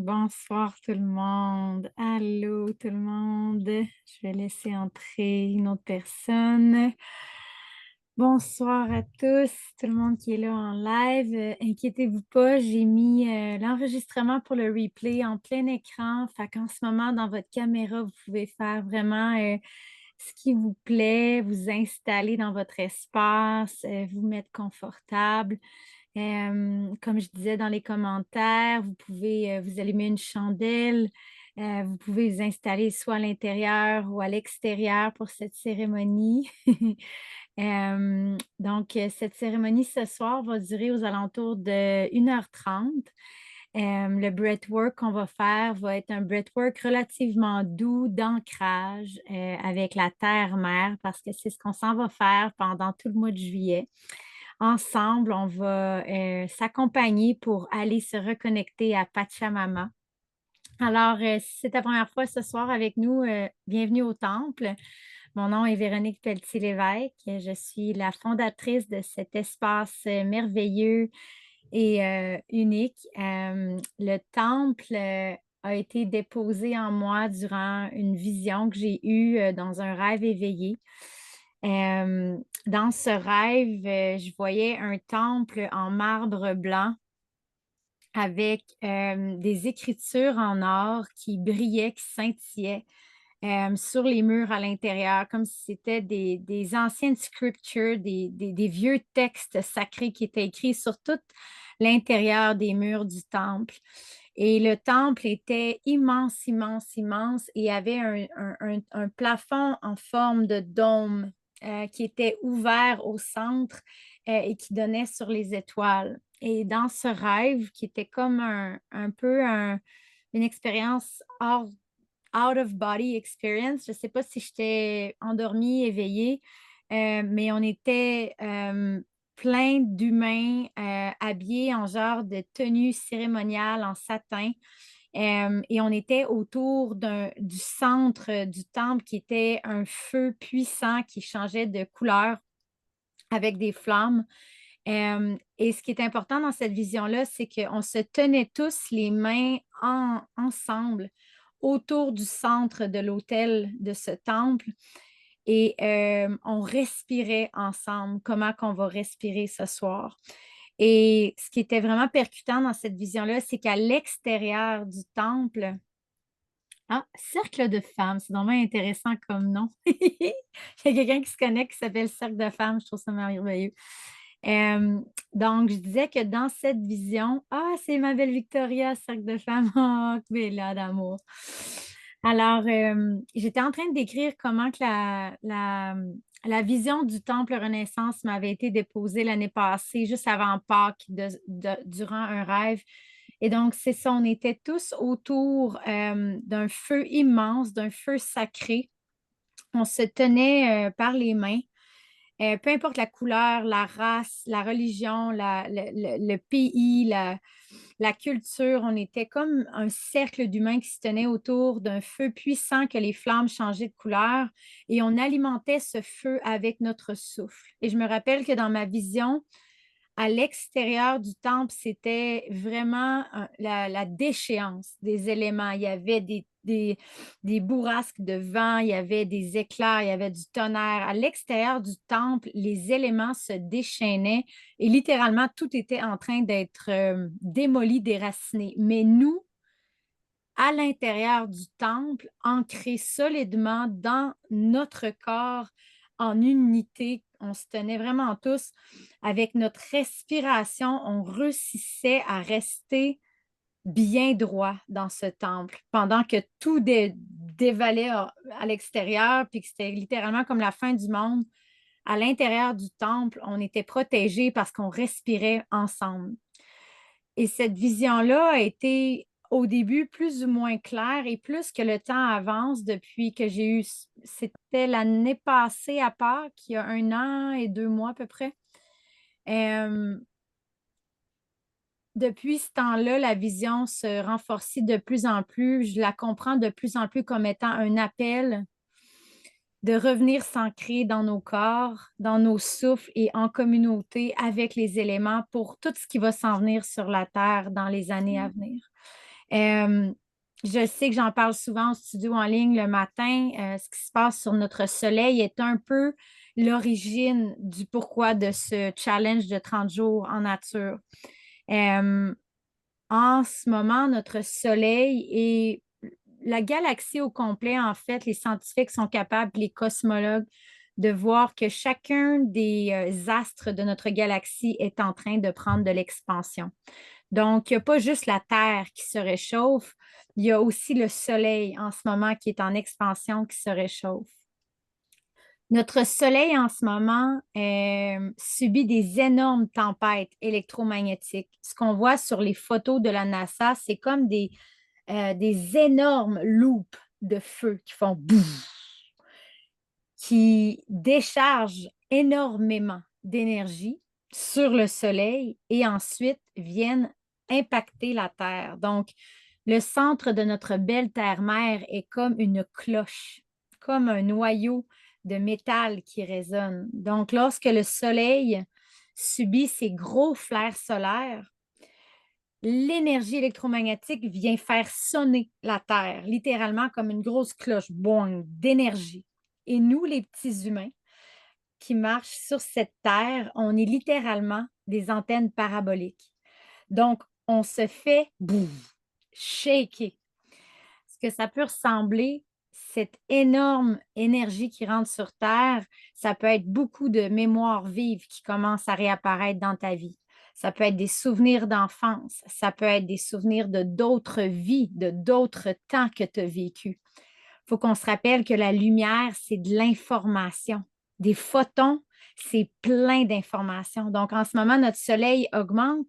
Bonsoir tout le monde. Allô tout le monde. Je vais laisser entrer une autre personne. Bonsoir à tous, tout le monde qui est là en live. Inquiétez-vous pas, j'ai mis l'enregistrement pour le replay en plein écran. Fait qu'en ce moment, dans votre caméra, vous pouvez faire vraiment ce qui vous plaît, vous installer dans votre espace, vous mettre confortable. Comme je disais dans les commentaires, vous pouvez vous allumer une chandelle, vous pouvez vous installer soit à l'intérieur ou à l'extérieur pour cette cérémonie. Donc, cette cérémonie ce soir va durer aux alentours de 1h30. Le breathwork qu'on va faire va être un breathwork relativement doux d'ancrage avec la terre-mère parce que c'est ce qu'on s'en va faire pendant tout le mois de juillet. Ensemble, on va s'accompagner pour aller se reconnecter à Pachamama. Alors, si c'est ta première fois ce soir avec nous, bienvenue au temple. Mon nom est Véronique Pelletier-Lévesque. Je suis la fondatrice de cet espace merveilleux et unique. Le temple a été déposé en moi durant une vision que j'ai eue dans un rêve éveillé. Dans ce rêve, je voyais un temple en marbre blanc avec des écritures en or qui brillaient, qui scintillaient sur les murs à l'intérieur, comme si c'était des anciennes scriptures, des vieux textes sacrés qui étaient écrits sur tout l'intérieur des murs du temple. Et le temple était immense, immense, immense et avait un plafond en forme de dôme qui était ouvert au centre et qui donnait sur les étoiles. Et dans ce rêve, qui était comme un peu une expérience out of body experience. Je ne sais pas si j'étais endormie, éveillée, mais on était plein d'humains habillés en genre de tenue cérémoniale en satin. Et on était autour du centre du temple qui était un feu puissant qui changeait de couleur avec des flammes. Et ce qui est important dans cette vision-là, c'est qu'on se tenait tous les mains ensemble autour du centre de l'autel de ce temple et on respirait ensemble. Comment qu'on va respirer ce soir? Et ce qui était vraiment percutant dans cette vision-là, c'est qu'à l'extérieur du temple, ah, cercle de femmes, c'est vraiment intéressant comme nom. Il y a quelqu'un qui se connecte qui s'appelle Cercle de femmes, je trouve ça merveilleux. Euh, donc, je disais que dans cette vision, ah, c'est ma belle Victoria, Cercle de femmes, oh, que bella d'amour. Alors, j'étais en train de décrire comment que la vision du temple Renaissance m'avait été déposée l'année passée, juste avant Pâques, durant un rêve. Et donc, c'est ça, on était tous autour d'un feu immense, d'un feu sacré. On se tenait par les mains. Peu importe la couleur, la race, la religion, le pays, la culture, on était comme un cercle d'humains qui se tenaient autour d'un feu puissant que les flammes changeaient de couleur et on alimentait ce feu avec notre souffle. Et je me rappelle que dans ma vision, à l'extérieur du temple, c'était vraiment la déchéance des éléments. Il y avait des bourrasques de vent, il y avait des éclairs, il y avait du tonnerre. À l'extérieur du temple, les éléments se déchaînaient et littéralement, tout était en train d'être démoli, déraciné. Mais nous, à l'intérieur du temple, ancrés solidement dans notre corps en unité. On se tenait vraiment tous avec notre respiration. On réussissait à rester bien droit dans ce temple pendant que tout dévalait à l'extérieur, puis que c'était littéralement comme la fin du monde. À l'intérieur du temple, on était protégés parce qu'on respirait ensemble. Et cette vision-là a été au début plus ou moins claire et plus que le temps avance depuis que j'ai eu, c'était l'année passée à Pâques, il y a 1 an et 2 mois à peu près. Euh, Depuis ce temps-là, la vision se renforcit de plus en plus. Je la comprends de plus en plus comme étant un appel de revenir s'ancrer dans nos corps, dans nos souffles et en communauté avec les éléments pour tout ce qui va s'en venir sur la Terre dans les années à venir. Euh, je sais que j'en parle souvent au studio en ligne le matin. Ce qui se passe sur notre soleil est un peu l'origine du pourquoi de ce challenge de 30 jours en nature. Euh, En ce moment, notre soleil et la galaxie au complet, en fait, les scientifiques sont capables, les cosmologues, de voir que chacun des astres de notre galaxie est en train de prendre de l'expansion. Donc, il n'y a pas juste la Terre qui se réchauffe, il y a aussi le Soleil en ce moment qui est en expansion, qui se réchauffe. Notre Soleil en ce moment subit des énormes tempêtes électromagnétiques. Ce qu'on voit sur les photos de la NASA, c'est comme des énormes loupes de feu qui font bouf, qui déchargent énormément d'énergie sur le Soleil et ensuite viennent impacter la Terre. Donc, le centre de notre belle Terre-mère est comme une cloche, comme un noyau de métal qui résonne. Donc, lorsque le Soleil subit ces gros flares solaires, l'énergie électromagnétique vient faire sonner la Terre, littéralement comme une grosse cloche, boing, d'énergie. Et nous, les petits humains qui marchent sur cette Terre, on est littéralement des antennes paraboliques. Donc, on se fait bouf, shaker. Ce que ça peut ressembler, cette énorme énergie qui rentre sur Terre, ça peut être beaucoup de mémoires vives qui commencent à réapparaître dans ta vie. Ça peut être des souvenirs d'enfance, ça peut être des souvenirs de d'autres vies, de d'autres temps que tu as vécu. Il faut qu'on se rappelle que la lumière, c'est de l'information. Des photons, c'est plein d'informations. Donc, en ce moment, notre soleil augmente.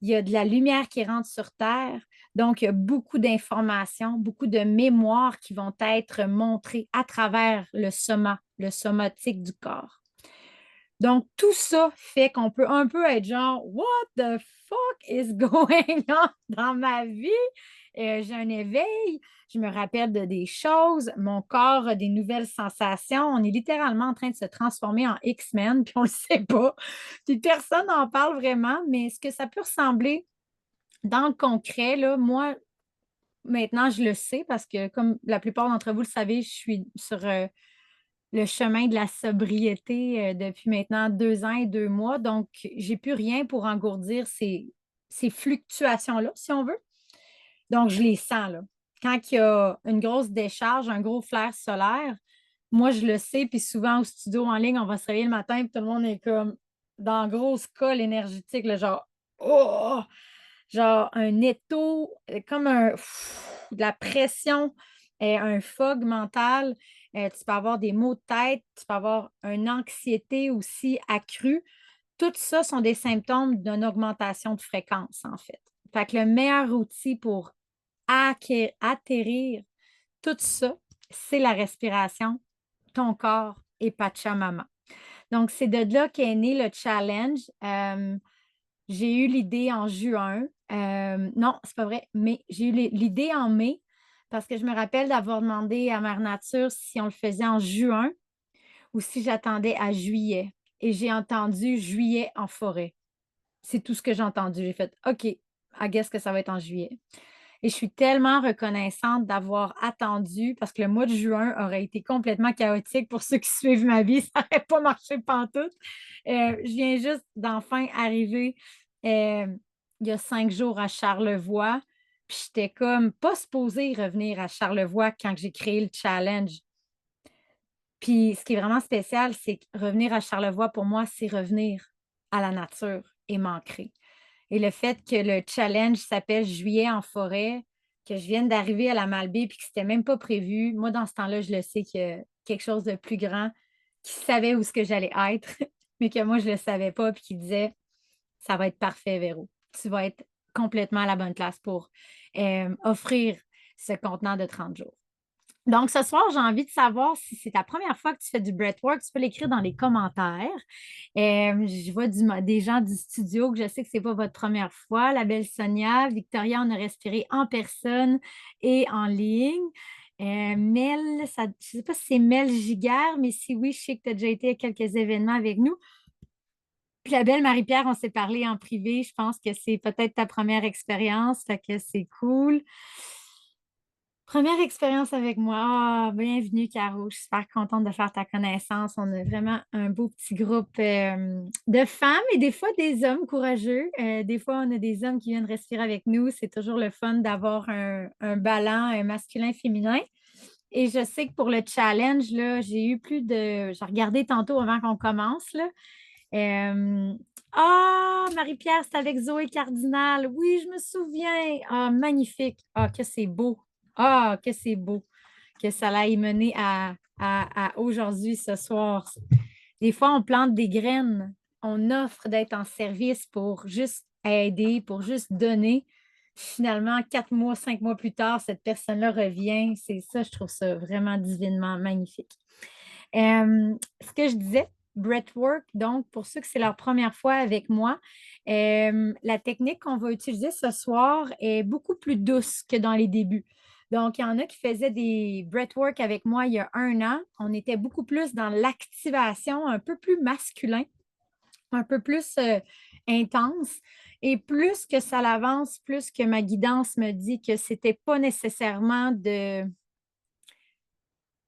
Il y a de la lumière qui rentre sur Terre. Donc, il y a beaucoup d'informations, beaucoup de mémoires qui vont être montrées à travers le soma, le somatique du corps. Donc, tout ça fait qu'on peut un peu être genre, What the fuck is going on dans ma vie? J'ai un éveil, je me rappelle de des choses, mon corps a des nouvelles sensations. On est littéralement en train de se transformer en X-Men, puis on ne le sait pas. Puis personne n'en parle vraiment, mais ce que ça peut ressembler dans le concret, là, moi, maintenant, je le sais parce que, comme la plupart d'entre vous le savez, je suis sur le chemin de la sobriété depuis maintenant 2 ans et 2 mois. Donc, j'ai plus rien pour engourdir ces fluctuations-là, si on veut. Donc, je les sens, là. Quand il y a une grosse décharge, un gros flair solaire, moi, je le sais, puis souvent au studio en ligne, on va se réveiller le matin, puis tout le monde est comme dans une grosse colle énergétique, là, genre, oh! Genre un étau, comme de la pression, un fog mental. Tu peux avoir des maux de tête, tu peux avoir une anxiété aussi accrue. Tout ça sont des symptômes d'une augmentation de fréquence, en fait. Fait que le meilleur outil pour atterrir tout ça, c'est la respiration, ton corps et Pachamama. Donc, c'est de là qu'est né le challenge. J'ai eu l'idée en juin. Non, c'est pas vrai, mais j'ai eu l'idée en mai parce que je me rappelle d'avoir demandé à Mère Nature si on le faisait en juin ou si j'attendais à juillet. Et j'ai entendu juillet en forêt. C'est tout ce que j'ai entendu. J'ai fait OK, I guess que ça va être en juillet. Et je suis tellement reconnaissante d'avoir attendu parce que le mois de juin aurait été complètement chaotique pour ceux qui suivent ma vie. Ça n'aurait pas marché pantoute. Je viens juste d'enfin arriver euh, il y a 5 jours à Charlevoix. Puis j'étais comme pas supposée revenir à Charlevoix quand j'ai créé le challenge. Puis ce qui est vraiment spécial, c'est que revenir à Charlevoix, pour moi, c'est revenir à la nature et m'ancrer. Et le fait que le challenge s'appelle Juillet en forêt, que je vienne d'arriver à la Malbaie puis que c'était même pas prévu, moi, dans ce temps-là, je le sais qu'il y a quelque chose de plus grand qui savait où ce que j'allais être, mais que moi, je le savais pas puis qui disait ça va être parfait, Véro. Tu vas être complètement à la bonne place pour offrir ce contenant de 30 jours. Donc, ce soir, j'ai envie de savoir si c'est ta première fois que tu fais du breathwork. Tu peux l'écrire dans les commentaires. Je vois des gens du studio que je sais que ce n'est pas votre première fois. La belle Sonia, Victoria, on a respiré en personne et en ligne. Mel, je ne sais pas si c'est Mel Giguère, mais si oui, je sais que tu as déjà été à quelques événements avec nous. Puis la belle Marie-Pierre, on s'est parlé en privé. Je pense que c'est peut-être ta première expérience, fait que c'est cool. Première expérience avec moi. Ah, bienvenue, Caro. Je suis super contente de faire ta connaissance. On a vraiment un beau petit groupe de femmes et des fois des hommes courageux. Des fois, on a des hommes qui viennent respirer avec nous. C'est toujours le fun d'avoir un ballon, un masculin-féminin. Et je sais que pour le challenge, là, j'ai eu plus de. J'ai regardé tantôt avant qu'on commence, là. Euh, Ah, Marie-Pierre, c'est avec Zoé Cardinal. Oui, je me souviens. Ah, magnifique. Ah, que c'est beau. Ah, que c'est beau. Que ça l'aille mener à aujourd'hui, ce soir. Des fois, on plante des graines. On offre d'être en service pour juste aider, pour juste donner. Finalement, 4 mois, 5 mois plus tard, cette personne-là revient. C'est ça, je trouve ça vraiment divinement magnifique. Ce que je disais, breathwork, donc pour ceux que c'est leur première fois avec moi, la technique qu'on va utiliser ce soir est beaucoup plus douce que dans les débuts. Donc, il y en a qui faisaient des breathwork avec moi il y a 1 an. On était beaucoup plus dans l'activation, un peu plus masculin, un peu plus intense. Et plus que ça l'avance, plus que ma guidance me dit que c'était pas nécessairement de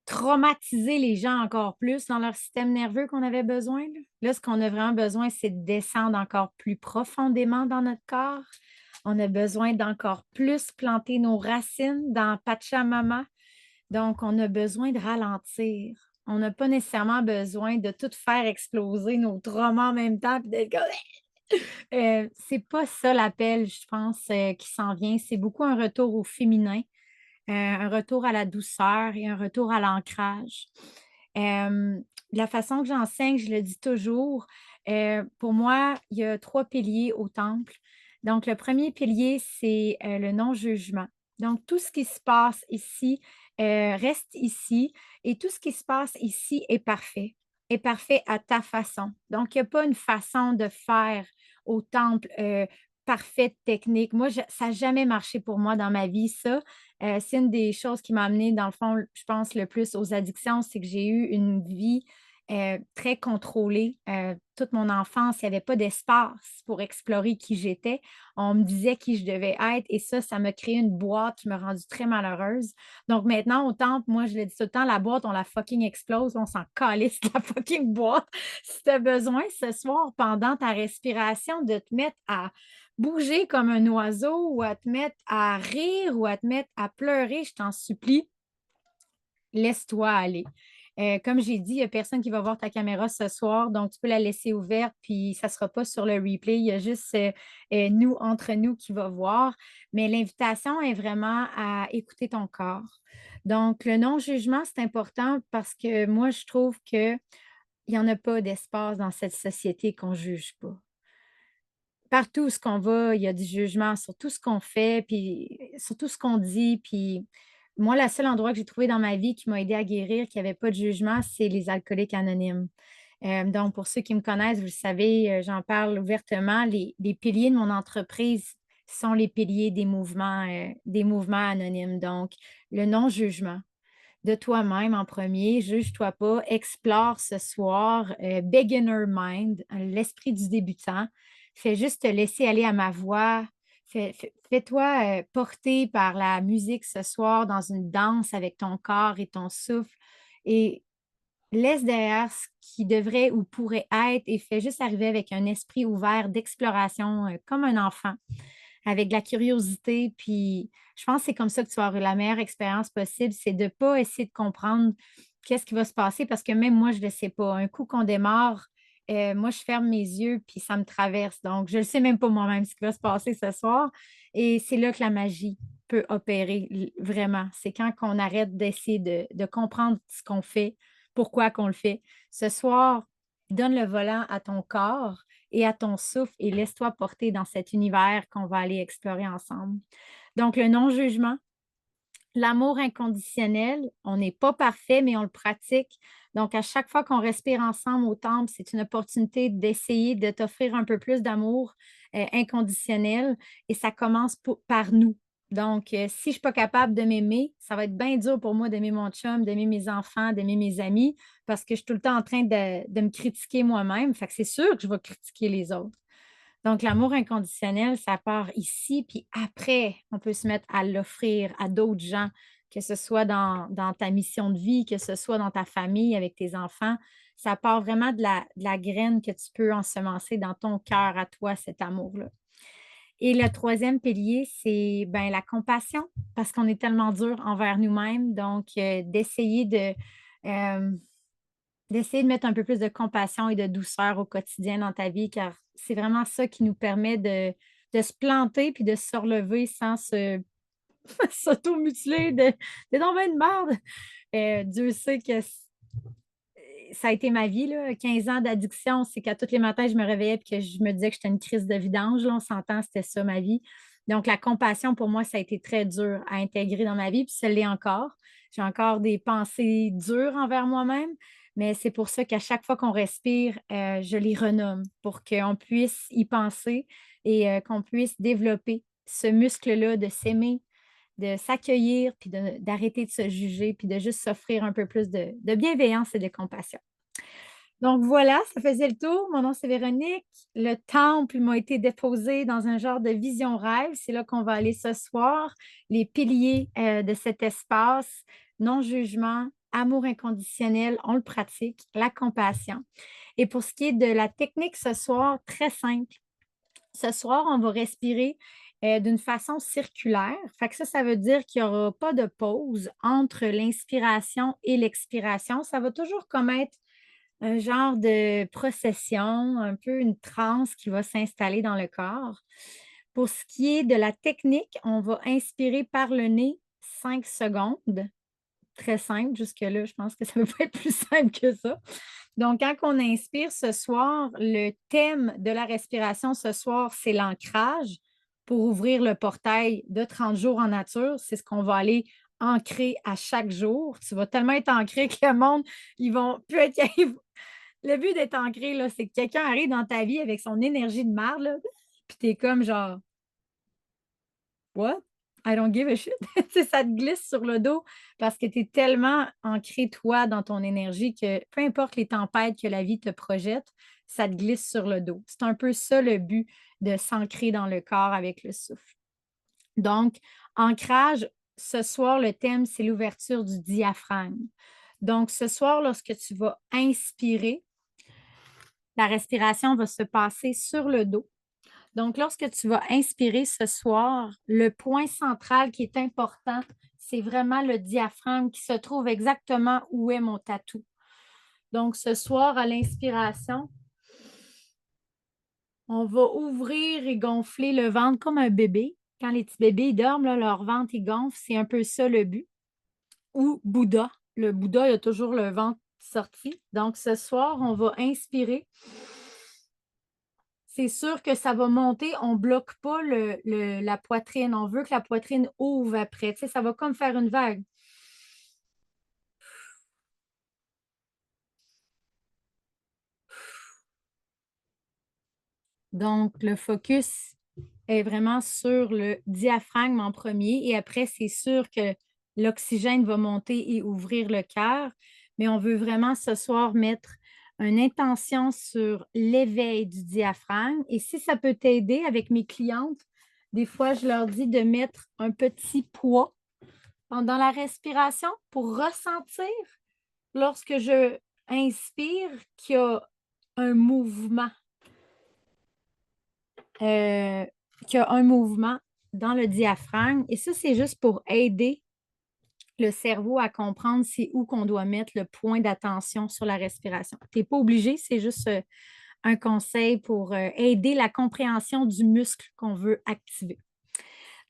traumatiser les gens encore plus dans leur système nerveux qu'on avait besoin. Là, ce qu'on a vraiment besoin, c'est de descendre encore plus profondément dans notre corps. On a besoin d'encore plus planter nos racines dans Pachamama. Donc, on a besoin de ralentir. On n'a pas nécessairement besoin de tout faire exploser nos traumas en même temps. Puis d'être comme... c'est pas ça l'appel, je pense, qui s'en vient. C'est beaucoup un retour au féminin, un retour à la douceur et un retour à l'ancrage. Euh, la façon que j'enseigne, je le dis toujours, pour moi, il y a 3 piliers au temple. Donc, le premier pilier, c'est le non-jugement. Donc, tout ce qui se passe ici reste ici et tout ce qui se passe ici est parfait à ta façon. Donc, il n'y a pas une façon de faire au temple parfaite technique. Moi, ça n'a jamais marché pour moi dans ma vie, ça. C'est une des choses qui m'a amené, dans le fond, je pense, le plus aux addictions, c'est que j'ai eu une vie très contrôlée. Toute mon enfance, il n'y avait pas d'espace pour explorer qui j'étais. On me disait qui je devais être et ça m'a créé une boîte qui m'a rendue très malheureuse. Donc maintenant, au temple, moi, je le dis tout le temps, la boîte, on la fucking explose, on s'en calisse de la fucking boîte. Si tu as besoin ce soir, pendant ta respiration, de te mettre à bouger comme un oiseau ou à te mettre à rire ou à te mettre à pleurer, je t'en supplie, laisse-toi aller. Comme j'ai dit, il n'y a personne qui va voir ta caméra ce soir, donc tu peux la laisser ouverte, puis ça ne sera pas sur le replay. Il y a juste nous, entre nous, qui va voir. Mais l'invitation est vraiment à écouter ton corps. Donc, le non-jugement, c'est important parce que moi, je trouve qu'il n'y en a pas d'espace dans cette société qu'on ne juge pas. Partout où ce qu'on va, il y a du jugement sur tout ce qu'on fait, puis sur tout ce qu'on dit. Puis moi, le seul endroit que j'ai trouvé dans ma vie qui m'a aidé à guérir, qui n'avait pas de jugement, c'est les alcooliques anonymes. Donc, pour ceux qui me connaissent, vous le savez, j'en parle ouvertement. Les piliers de mon entreprise sont les piliers des mouvements anonymes. Donc, le non-jugement de toi-même en premier, juge-toi pas, explore ce soir, beginner mind, l'esprit du débutant. Fais juste te laisser aller à ma voix. Fais-toi porter par la musique ce soir dans une danse avec ton corps et ton souffle et laisse derrière ce qui devrait ou pourrait être et fais juste arriver avec un esprit ouvert d'exploration comme un enfant avec de la curiosité. Puis je pense que c'est comme ça que tu vas avoir la meilleure expérience possible, c'est de ne pas essayer de comprendre qu'est-ce qui va se passer parce que même moi, je ne le sais pas. Un coup qu'on démarre, moi, je ferme mes yeux puis ça me traverse. Donc, je ne sais même pas moi-même ce qui va se passer ce soir. Et c'est là que la magie peut opérer vraiment. C'est quand on arrête d'essayer de comprendre ce qu'on fait, pourquoi qu'on le fait. Ce soir, donne le volant à ton corps et à ton souffle et laisse-toi porter dans cet univers qu'on va aller explorer ensemble. Donc, le non-jugement, l'amour inconditionnel, on n'est pas parfait, mais on le pratique. Donc, à chaque fois qu'on respire ensemble au temple, c'est une opportunité d'essayer de t'offrir un peu plus d'amour inconditionnel et ça commence par nous. Donc, si je ne suis pas capable de m'aimer, ça va être bien dur pour moi d'aimer mon chum, d'aimer mes enfants, d'aimer mes amis, parce que je suis tout le temps en train de me critiquer moi-même. Fait que c'est sûr que je vais critiquer les autres. Donc, l'amour inconditionnel, ça part ici, puis après, on peut se mettre à l'offrir à d'autres gens, que ce soit dans ta mission de vie, que ce soit dans ta famille, avec tes enfants. Ça part vraiment de la graine que tu peux ensemencer dans ton cœur à toi, cet amour-là. Et le troisième pilier, c'est ben, la compassion, parce qu'on est tellement dur envers nous-mêmes. Donc, euh, d'essayer de mettre un peu plus de compassion et de douceur au quotidien dans ta vie, car c'est vraiment ça qui nous permet de se planter puis de se relever sans s'auto-mutiler de donc ben de merde. Dieu sait que ça a été ma vie, là. 15 ans d'addiction, c'est qu'à tous les matins, je me réveillais et que je me disais que j'étais une crise de vidange. Là, on s'entend, c'était ça ma vie. Donc, la compassion, pour moi, ça a été très dur à intégrer dans ma vie, puis ça l'est encore. J'ai encore des pensées dures envers moi-même, mais c'est pour ça qu'à chaque fois qu'on respire, je les renomme pour qu'on puisse y penser et qu'on puisse développer ce muscle-là de s'aimer, de s'accueillir, puis d'arrêter de se juger, puis de juste s'offrir un peu plus de bienveillance et de compassion. Donc voilà, ça faisait le tour. Mon nom, c'est Véronique. Le temple m'a été déposé dans un genre de vision rêve. C'est là qu'on va aller ce soir. Les piliers de cet espace, non-jugement, amour inconditionnel, on le pratique, la compassion. Et pour ce qui est de la technique ce soir, très simple. Ce soir, on va respirer d'une façon circulaire. Fait que ça veut dire qu'il n'y aura pas de pause entre l'inspiration et l'expiration. Ça va toujours comme être un genre de procession, un peu une transe qui va s'installer dans le corps. Pour ce qui est de la technique, on va inspirer par le nez 5 secondes. Très simple jusque-là, je pense que ça ne peut pas être plus simple que ça. Donc, quand on inspire ce soir, le thème de la respiration ce soir, c'est l'ancrage pour ouvrir le portail de 30 jours en nature. C'est ce qu'on va aller ancrer à chaque jour. Tu vas tellement être ancré que le monde, ils vont plus être. Le but d'être ancré, là, c'est que quelqu'un arrive dans ta vie avec son énergie de marde, là, puis t'es comme genre, What? I don't give a shit. Tu sais, ça te glisse sur le dos parce que tu es tellement ancré, toi, dans ton énergie que peu importe les tempêtes que la vie te projette, ça te glisse sur le dos. C'est un peu ça le but de s'ancrer dans le corps avec le souffle. Donc, ancrage, ce soir, le thème, c'est l'ouverture du diaphragme. Donc, ce soir, lorsque tu vas inspirer, la respiration va se passer sur le dos. Donc, lorsque tu vas inspirer ce soir, le point central qui est important, c'est vraiment le diaphragme qui se trouve exactement où est mon tatou. Donc, ce soir, à l'inspiration, on va ouvrir et gonfler le ventre comme un bébé. Quand les petits bébés dorment, là, leur ventre il gonfle, c'est un peu ça le but. Ou Bouddha. Le Bouddha, il a toujours le ventre sorti. Donc, ce soir, on va inspirer. C'est sûr que ça va monter. On ne bloque pas la poitrine. On veut que la poitrine ouvre après. Tu sais, ça va comme faire une vague. Donc, le focus est vraiment sur le diaphragme en premier. Et après, c'est sûr que l'oxygène va monter et ouvrir le cœur. Mais on veut vraiment ce soir mettre une intention sur l'éveil du diaphragme. Et si ça peut t'aider avec mes clientes, des fois, je leur dis de mettre un petit poids pendant la respiration pour ressentir lorsque je inspire qu'il y a un mouvement, euh, qu'il y a un mouvement dans le diaphragme. Et ça, c'est juste pour aider le cerveau à comprendre c'est où qu'on doit mettre le point d'attention sur la respiration. Tu n'es pas obligé, c'est juste un conseil pour aider la compréhension du muscle qu'on veut activer.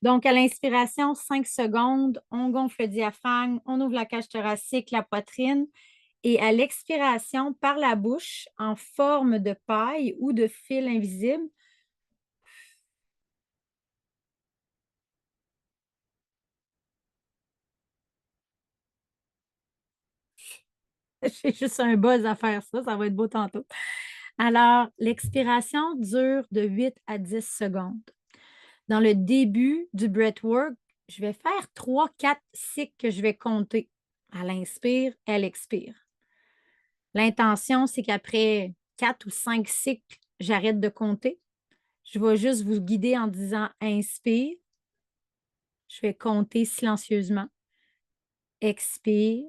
Donc, à l'inspiration, 5 secondes, on gonfle le diaphragme, on ouvre la cage thoracique, la poitrine. Et à l'expiration, par la bouche, en forme de paille ou de fil invisible, j'ai juste un buzz à faire ça, ça va être beau tantôt. Alors, l'expiration dure de 8 à 10 secondes. Dans le début du breathwork, je vais faire 3, 4 cycles que je vais compter. Elle inspire, elle expire. L'intention, c'est qu'après 4 ou 5 cycles, j'arrête de compter. Je vais juste vous guider en disant inspire. Je vais compter silencieusement. Expire.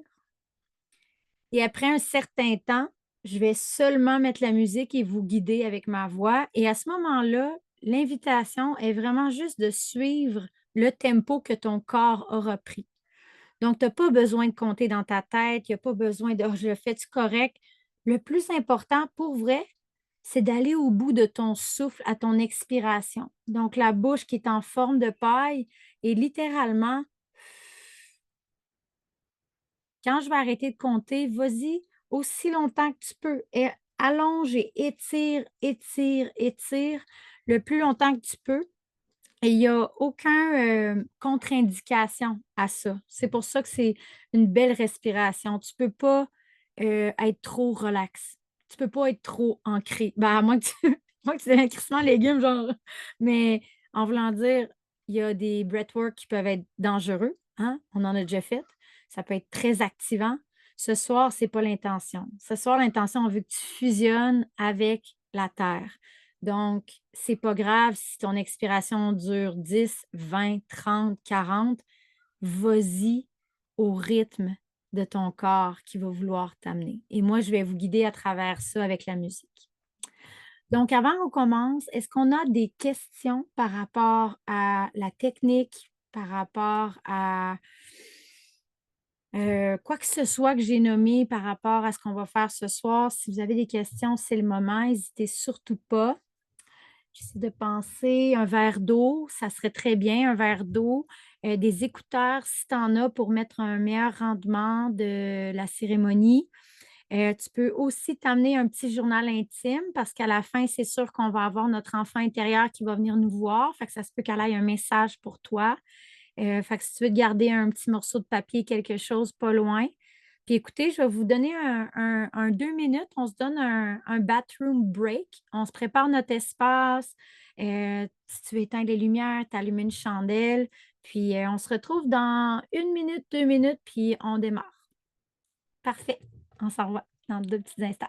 Et après un certain temps, je vais seulement mettre la musique et vous guider avec ma voix. Et à ce moment-là, l'invitation est vraiment juste de suivre le tempo que ton corps aura pris. Donc, tu n'as pas besoin de compter dans ta tête, il n'y a pas besoin de je le fais-tu correct. Le plus important pour vrai, c'est d'aller au bout de ton souffle à ton expiration. Donc, la bouche qui est en forme de paille et littéralement, quand je vais arrêter de compter, vas-y aussi longtemps que tu peux. Et allonge et étire, étire, étire le plus longtemps que tu peux. Et il n'y a aucune contre-indication à ça. C'est pour ça que c'est une belle respiration. Tu ne peux pas être trop relax. Tu ne peux pas être trop ancré. Ben, à moins que tu, à moins que tu aies un crissement légumes, genre. Mais en voulant dire, il y a des breathwork qui peuvent être dangereux. Hein? On en a déjà fait. Ça peut être très activant. Ce soir, ce n'est pas l'intention. Ce soir, l'intention, on veut que tu fusionnes avec la terre. Donc, c'est pas grave si ton expiration dure 10, 20, 30, 40. Vas-y au rythme de ton corps qui va vouloir t'amener. Et moi, je vais vous guider à travers ça avec la musique. Donc, avant qu'on commence, est-ce qu'on a des questions par rapport à la technique, par rapport à quoi que ce soit que j'ai nommé par rapport à ce qu'on va faire ce soir? Si vous avez des questions, c'est le moment. N'hésitez surtout pas. J'essaie de penser, un verre d'eau, ça serait très bien, un verre d'eau, des écouteurs si tu en as pour mettre un meilleur rendement de la cérémonie. Tu peux aussi t'amener un petit journal intime parce qu'à la fin, c'est sûr qu'on va avoir notre enfant intérieur qui va venir nous voir. Fait que ça se peut qu'elle ait un message pour toi. Fait que si tu veux te garder un petit morceau de papier, quelque chose pas loin. Puis écoutez, je vais vous donner un 2 minutes. On se donne un bathroom break. On se prépare notre espace. Si tu veux éteindre les lumières, tu allumes une chandelle. Puis on se retrouve dans 1 minute, 2 minutes, puis on démarre. Parfait. On s'en revoit dans 2 petits instants.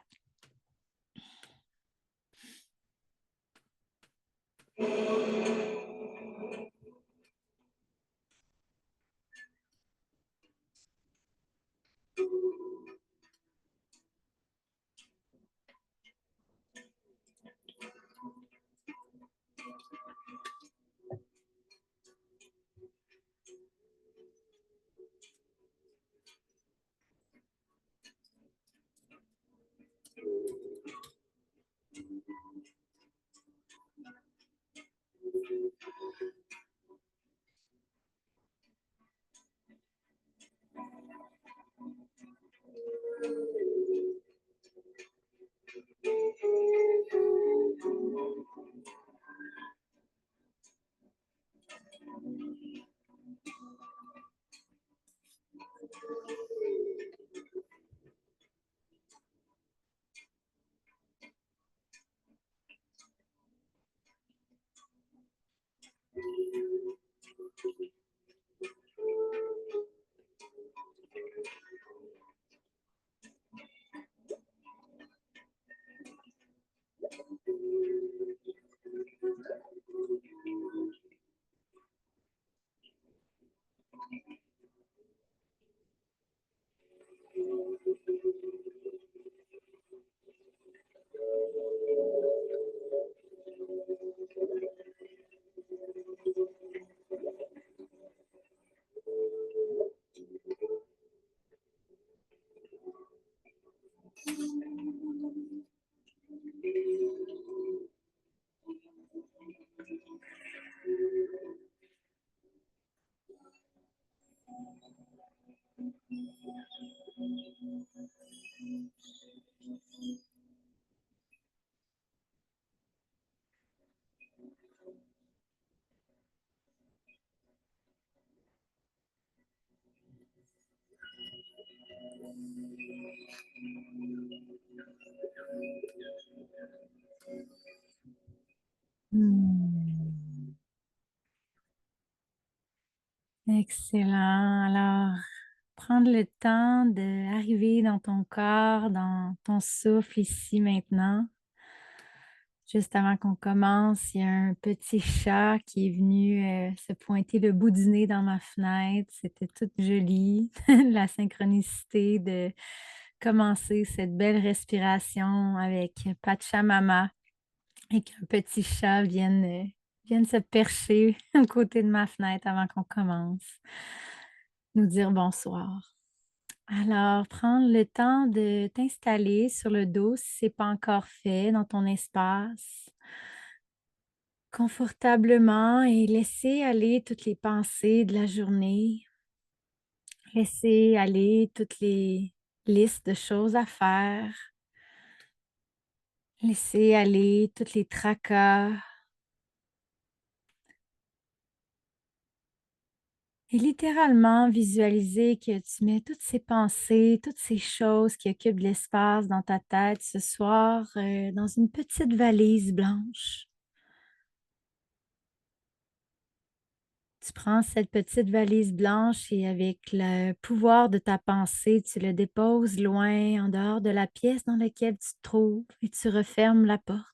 Hmm. Excellent. Alors, prendre le temps d'arriver dans ton corps, dans ton souffle ici maintenant. Juste avant qu'on commence, il y a un petit chat qui est venu se pointer le bout du nez dans ma fenêtre. C'était tout joli. La synchronicité de commencer cette belle respiration avec Pachamama et qu'un petit chat vienne se percher aux côtés de ma fenêtre avant qu'on commence, nous dire bonsoir. Alors, prendre le temps de t'installer sur le dos si ce n'est pas encore fait dans ton espace, confortablement et laisser aller toutes les pensées de la journée, laisser aller toutes les listes de choses à faire, laisser aller toutes les tracas et littéralement visualiser que tu mets toutes ces pensées, toutes ces choses qui occupent de l'espace dans ta tête ce soir dans une petite valise blanche. Tu prends cette petite valise blanche et avec le pouvoir de ta pensée, tu le déposes loin en dehors de la pièce dans laquelle tu te trouves et tu refermes la porte.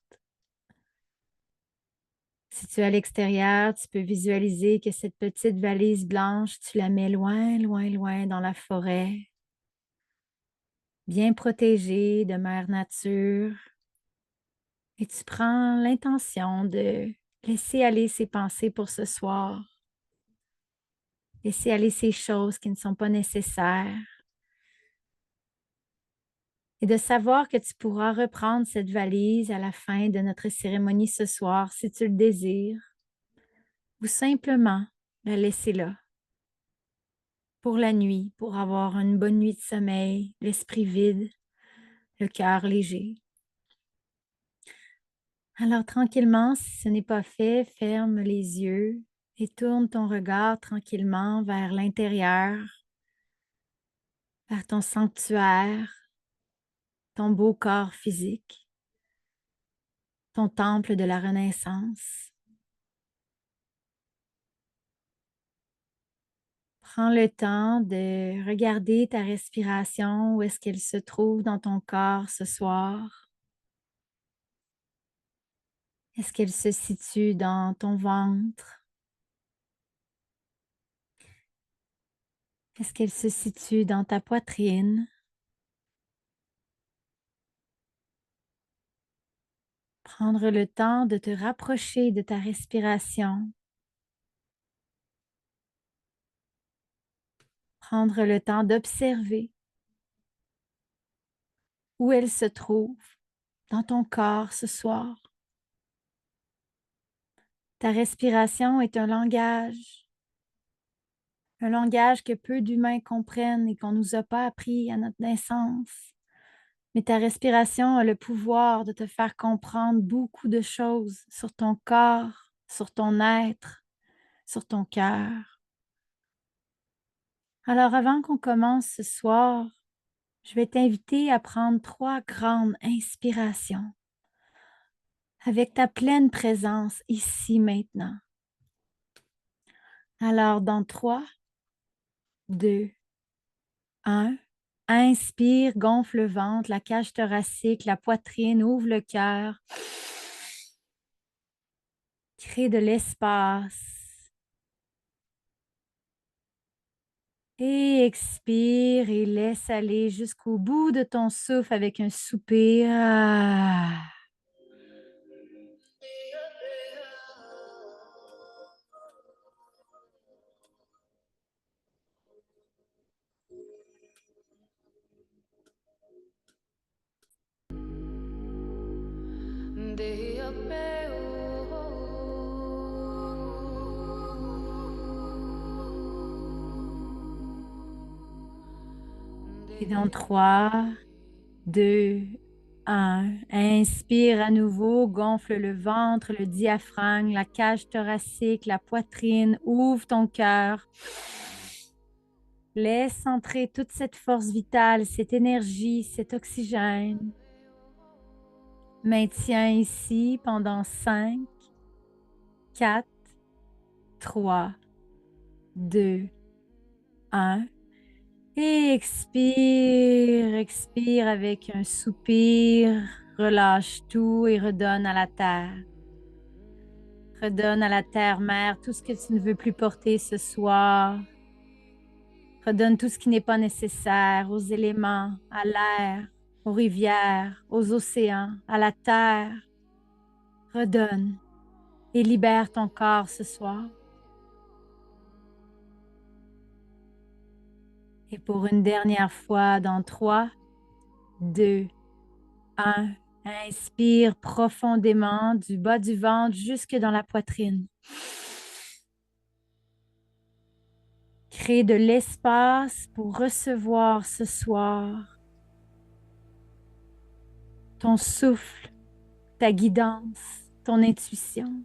Si tu es à l'extérieur, tu peux visualiser que cette petite valise blanche, tu la mets loin, loin, loin dans la forêt, bien protégée de mère nature. Et tu prends l'intention de laisser aller ces pensées pour ce soir, laisser aller ces choses qui ne sont pas nécessaires. Et de savoir que tu pourras reprendre cette valise à la fin de notre cérémonie ce soir si tu le désires, ou simplement la laisser là pour la nuit, pour avoir une bonne nuit de sommeil, l'esprit vide, le cœur léger. Alors tranquillement, si ce n'est pas fait, ferme les yeux et tourne ton regard tranquillement vers l'intérieur, vers ton sanctuaire, ton beau corps physique, ton temple de la Renaissance. Prends le temps de regarder ta respiration, où est-ce qu'elle se trouve dans ton corps ce soir. Est-ce qu'elle se situe dans ton ventre? Est-ce qu'elle se situe dans ta poitrine? Prendre le temps de te rapprocher de ta respiration. Prendre le temps d'observer où elle se trouve dans ton corps ce soir. Ta respiration est un langage que peu d'humains comprennent et qu'on ne nous a pas appris à notre naissance. Mais ta respiration a le pouvoir de te faire comprendre beaucoup de choses sur ton corps, sur ton être, sur ton cœur. Alors avant qu'on commence ce soir, je vais t'inviter à prendre 3 grandes inspirations avec ta pleine présence ici maintenant. Alors dans 3, 2, 1, inspire, gonfle le ventre, la cage thoracique, la poitrine, ouvre le cœur. Crée de l'espace. Et expire et laisse aller jusqu'au bout de ton souffle avec un soupir. Ah. Et dans 3, 2, 1. Inspire à nouveau, gonfle le ventre, le diaphragme, la cage thoracique, la poitrine, ouvre ton cœur. Laisse entrer toute cette force vitale, cette énergie, cet oxygène. Maintiens ici pendant 5, 4, 3, 2, 1. Expire, expire avec un soupir. Relâche tout et redonne à la terre. Redonne à la terre-mère tout ce que tu ne veux plus porter ce soir. Redonne tout ce qui n'est pas nécessaire aux éléments, à l'air, aux rivières, aux océans, à la terre. Redonne et libère ton corps ce soir. Et pour une dernière fois, dans 3, 2, 1, inspire profondément du bas du ventre jusque dans la poitrine. Crée de l'espace pour recevoir ce soir ton souffle, ta guidance, ton intuition.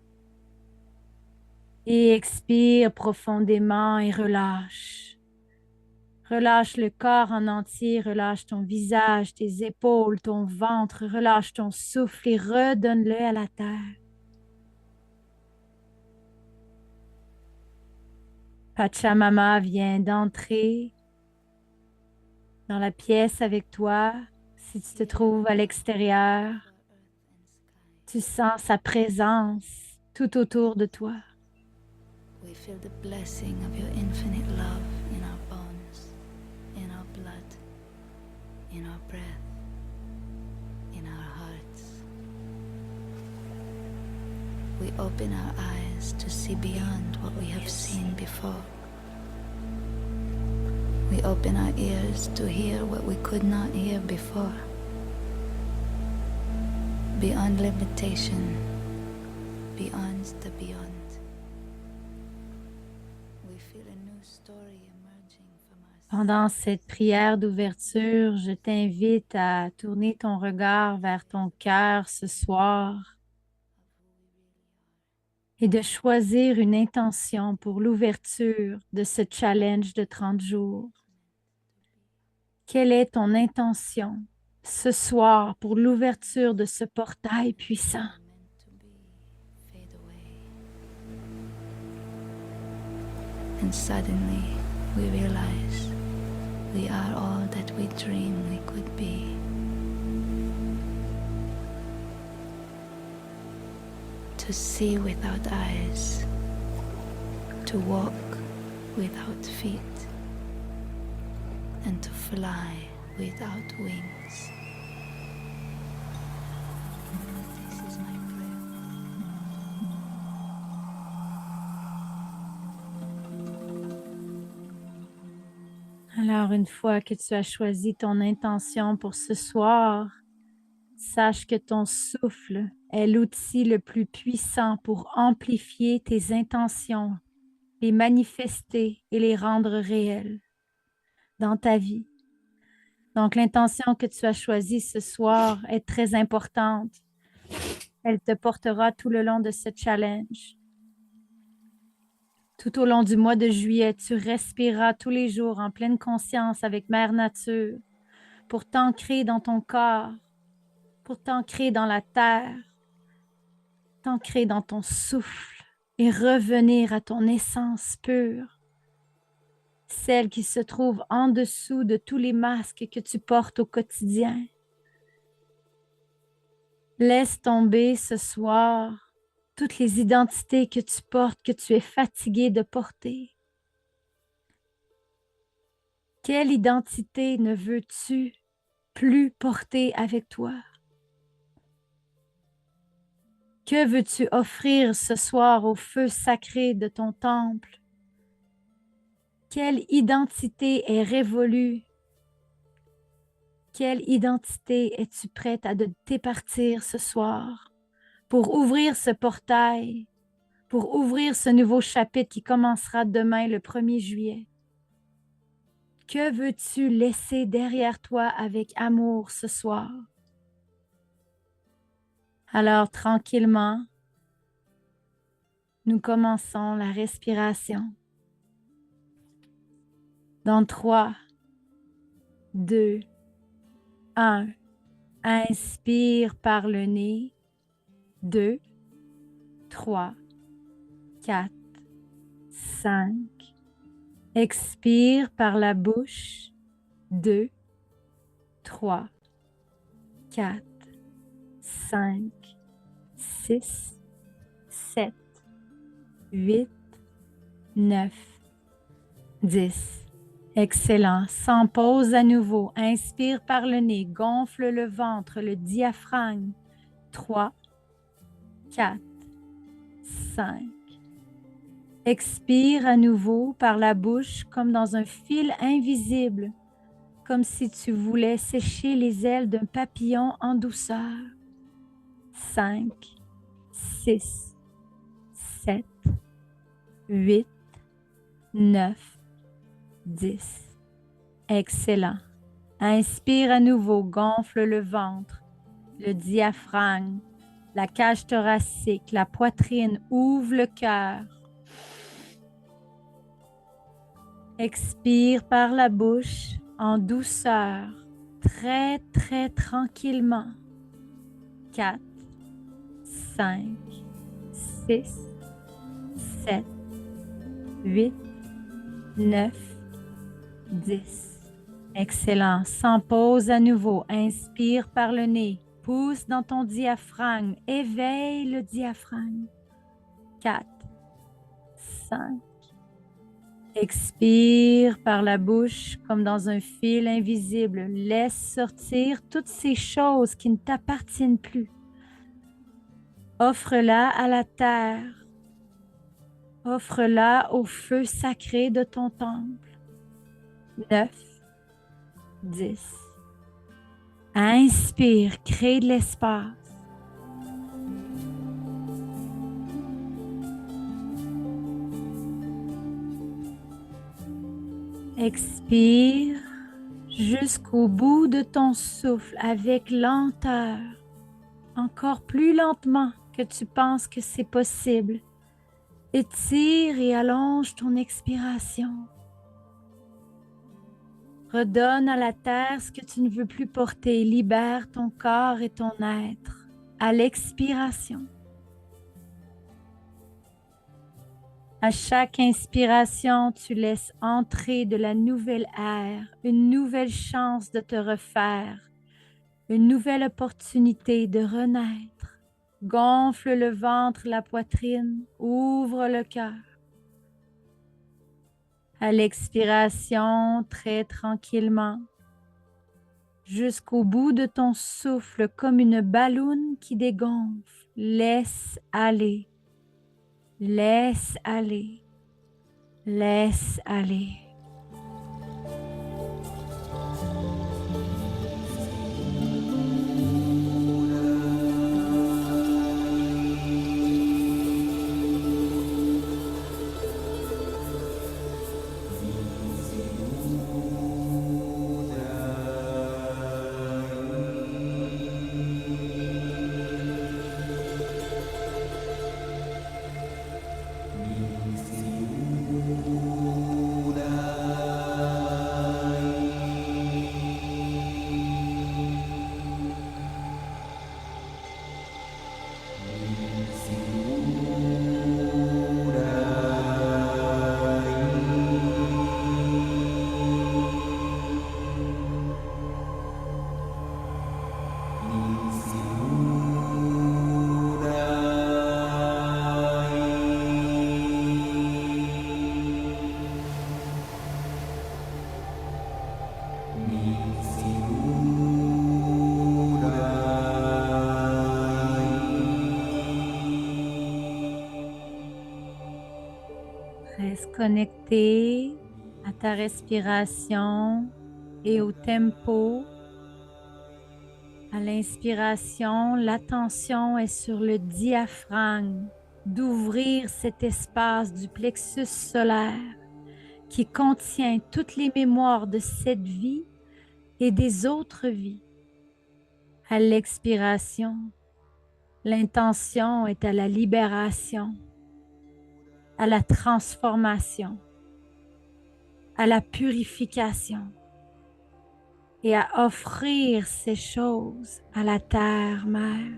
Et expire profondément et relâche. Relâche le corps en entier, relâche ton visage, tes épaules, ton ventre, relâche ton souffle et redonne-le à la terre. Pachamama vient d'entrer dans la pièce avec toi. Si tu te trouves à l'extérieur, tu sens sa présence tout autour de toi. We feel the blessing of your infinite love in our bones, in our blood, in our breath, in our hearts. We open our eyes to see beyond what we have seen before. We open our ears to hear what we could not hear before. Beyond limitation, beyond the beyond. We feel a new story emerging from our. Pendant cette prière d'ouverture, je t'invite à tourner ton regard vers ton cœur ce soir et de choisir une intention pour l'ouverture de ce challenge de 30 jours. Quelle est ton intention ce soir pour l'ouverture de ce portail puissant? Meant to be fade away. And suddenly we realize we are all that we dream we could be. To see without eyes, to walk without feet, and to fly without wings. This is my prayer. Alors, une fois que tu as choisi ton intention pour ce soir, sache que ton souffle est l'outil le plus puissant pour amplifier tes intentions, les manifester et les rendre réelles dans ta vie. Donc, l'intention que tu as choisie ce soir est très importante. Elle te portera tout le long de ce challenge. Tout au long du mois de juillet, tu respireras tous les jours en pleine conscience avec Mère Nature pour t'ancrer dans ton corps, pour t'ancrer dans la terre, t'ancrer dans ton souffle et revenir à ton essence pure, celle qui se trouve en dessous de tous les masques que tu portes au quotidien. Laisse tomber ce soir toutes les identités que tu portes, que tu es fatigué de porter. Quelle identité ne veux-tu plus porter avec toi? Que veux-tu offrir ce soir au feu sacré de ton temple? Quelle identité est révolue? Quelle identité es-tu prête à départir ce soir pour ouvrir ce portail, pour ouvrir ce nouveau chapitre qui commencera demain le 1er juillet? Que veux-tu laisser derrière toi avec amour ce soir? Alors, tranquillement, nous commençons la respiration. Dans 3, 2, 1. Inspire par le nez. 2, 3, 4, 5, Expire par la bouche. 2, 3, 4, 5, 6, 7, 8, 9, 10. Excellent. Sans pause à nouveau. Inspire par le nez. Gonfle le ventre, le diaphragme. 3, 4, 5. Expire à nouveau par la bouche comme dans un fil invisible, comme si tu voulais sécher les ailes d'un papillon en douceur. 5, 6, 7, 8, 9, 10. Excellent. Inspire à nouveau, gonfle le ventre, le diaphragme, la cage thoracique, la poitrine, ouvre le cœur. Expire par la bouche en douceur, très très tranquillement. 4, 5, 6, 7, 8, 9, 10. Excellent. Sans pause à nouveau. Inspire par le nez. Pousse dans ton diaphragme. Éveille le diaphragme. 4, 5. Expire par la bouche comme dans un fil invisible. Laisse sortir toutes ces choses qui ne t'appartiennent plus. Offre-la à la terre. Offre-la au feu sacré de ton temple. 9, 10. Inspire, crée de l'espace. Expire jusqu'au bout de ton souffle avec lenteur, encore plus lentement que tu penses que c'est possible. Étire et allonge ton expiration. Redonne à la terre ce que tu ne veux plus porter. Libère ton corps et ton être à l'expiration. À chaque inspiration, tu laisses entrer de la nouvelle ère, une nouvelle chance de te refaire, une nouvelle opportunité de renaître. Gonfle le ventre, la poitrine, ouvre le cœur. À l'expiration, très tranquillement, jusqu'au bout de ton souffle, comme une balloune qui dégonfle. Laisse aller, laisse aller, laisse aller. Reste connecté à ta respiration et au tempo. À l'inspiration, l'attention est sur le diaphragme, d'ouvrir cet espace du plexus solaire qui contient toutes les mémoires de cette vie et des autres vies. À l'expiration, l'intention est à la libération, à la transformation, à la purification et à offrir ces choses à la terre-mère.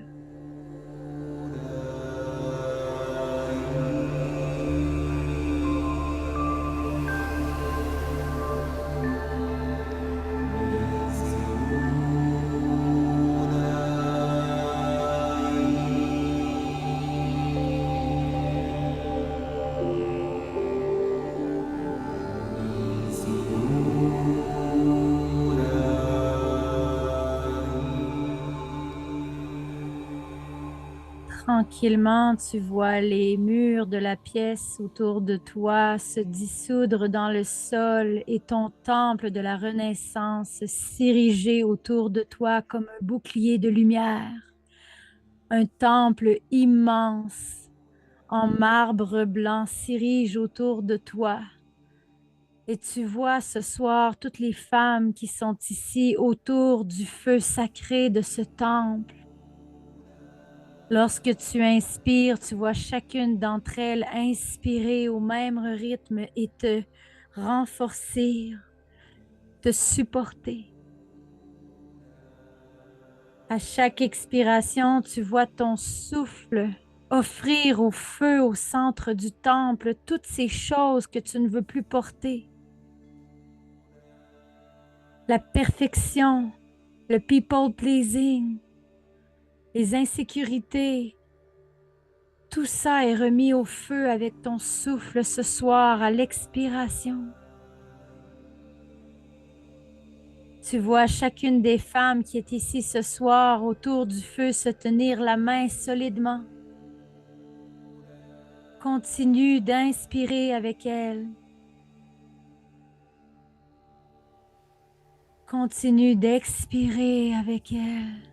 tranquillement, tu vois les murs de la pièce autour de toi se dissoudre dans le sol et ton temple de la Renaissance s'ériger autour de toi comme un bouclier de lumière. Un temple immense en marbre blanc s'érige autour de toi. Et tu vois ce soir toutes les femmes qui sont ici autour du feu sacré de ce temple. Lorsque tu inspires, tu vois chacune d'entre elles inspirer au même rythme et te renforcer, te supporter. À chaque expiration, tu vois ton souffle offrir au feu au centre du temple toutes ces choses que tu ne veux plus porter. La perfection, le people pleasing, les insécurités, tout ça est remis au feu avec ton souffle ce soir à l'expiration. Tu vois chacune des femmes qui est ici ce soir autour du feu se tenir la main solidement. Continue d'inspirer avec elles. Continue d'expirer avec elles.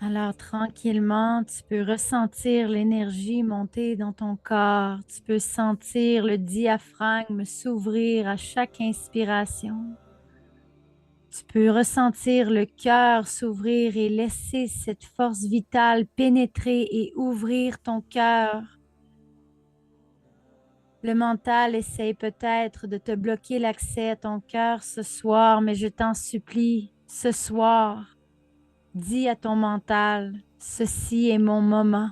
Alors, tranquillement, tu peux ressentir l'énergie monter dans ton corps. Tu peux sentir le diaphragme s'ouvrir à chaque inspiration. Tu peux ressentir le cœur s'ouvrir et laisser cette force vitale pénétrer et ouvrir ton cœur. Le mental essaye peut-être de te bloquer l'accès à ton cœur ce soir, mais je t'en supplie, ce soir, dis à ton mental, ceci est mon moment.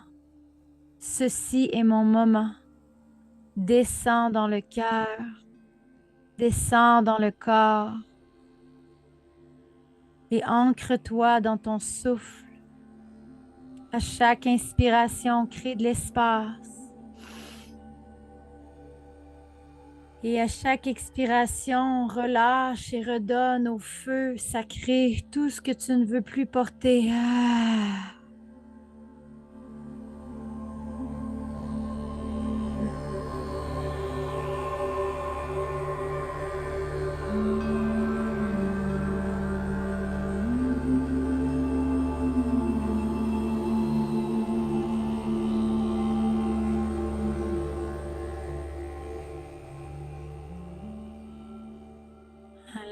Ceci est mon moment. Descends dans le cœur. Descends dans le corps. Et ancre-toi dans ton souffle. À chaque inspiration, crée de l'espace. Et à chaque expiration, relâche et redonne au feu sacré tout ce que tu ne veux plus porter.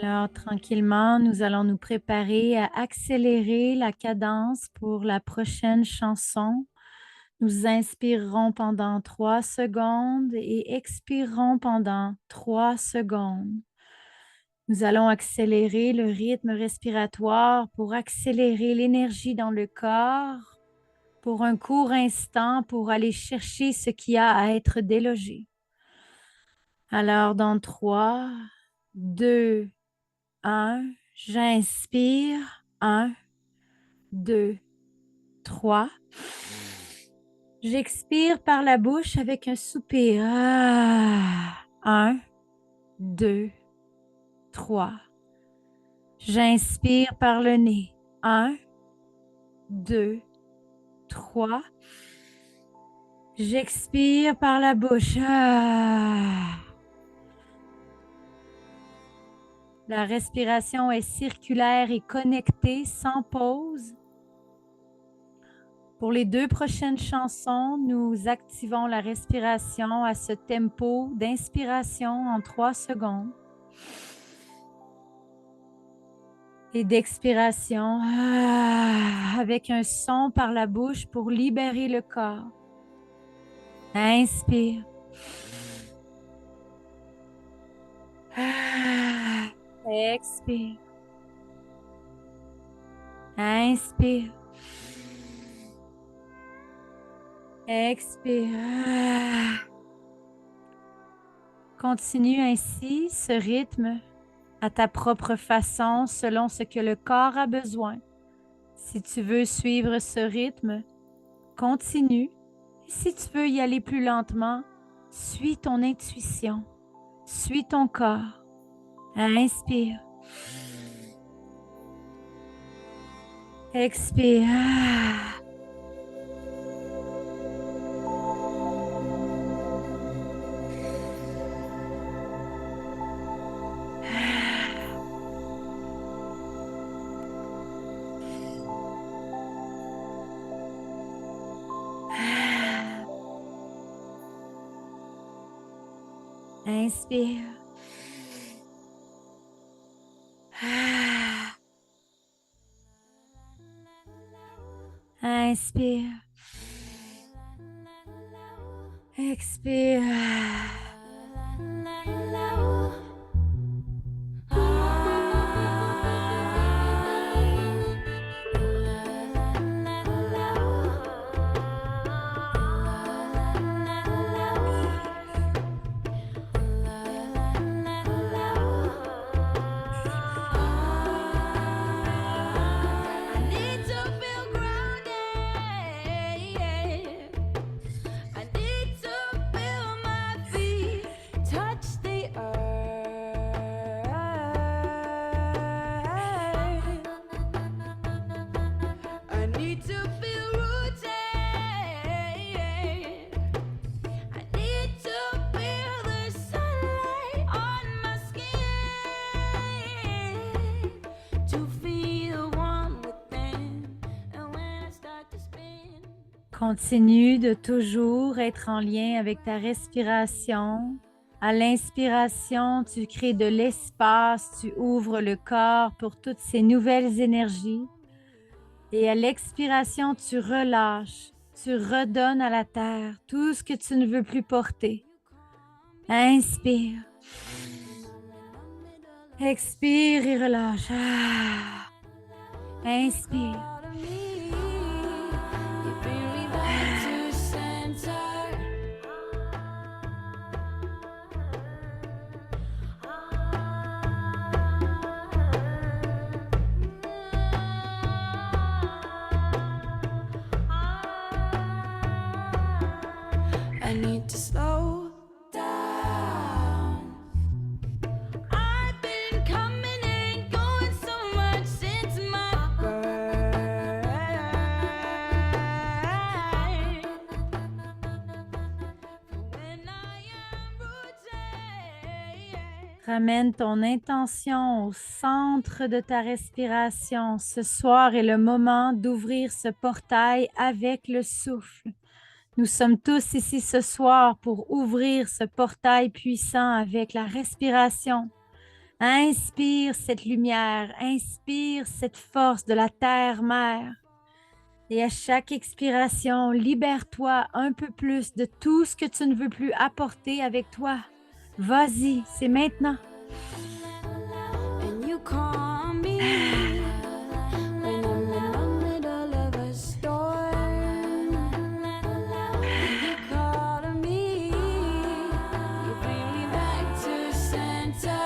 Alors, tranquillement, nous allons nous préparer à accélérer la cadence pour la prochaine chanson. Nous inspirerons pendant 3 secondes et expirerons pendant 3 secondes. Nous allons accélérer le rythme respiratoire pour accélérer l'énergie dans le corps pour un court instant pour aller chercher ce qui a à être délogé. Alors, dans 3, 2, 1, j'inspire. 1, 2, 3. J'expire par la bouche avec un soupir. 1, 2, 3. J'inspire par le nez. 1, 2, 3. J'expire par la bouche. La respiration est circulaire et connectée sans pause. Pour les 2 prochaines chansons, nous activons la respiration à ce tempo d'inspiration en 3 secondes et d'expiration avec un son par la bouche pour libérer le corps. Inspire. Expire. Inspire. Expire. Continue ainsi ce rythme à ta propre façon, selon ce que le corps a besoin. Si tu veux suivre ce rythme, continue. Si tu veux y aller plus lentement, suis ton intuition, suis ton corps. Inspire. Expire. Inspire. Inspire. Expire. Continue de toujours être en lien avec ta respiration. À l'inspiration, tu crées de l'espace, tu ouvres le corps pour toutes ces nouvelles énergies. Et à l'expiration, tu relâches, tu redonnes à la terre tout ce que tu ne veux plus porter. Inspire. Expire et relâche. Inspire. I need to slow down. I've been coming and going so much since my birth. When I am rooted. Ramène ton intention au centre de ta respiration. Ce soir est le moment d'ouvrir ce portail avec le souffle. Nous sommes tous ici ce soir pour ouvrir ce portail puissant avec la respiration. Inspire cette lumière, inspire cette force de la terre-mère. Et à chaque expiration, libère-toi un peu plus de tout ce que tu ne veux plus apporter avec toi. Vas-y, c'est maintenant. And you call me when I'm in the middle of a storm. You call to me, you bring me back to center.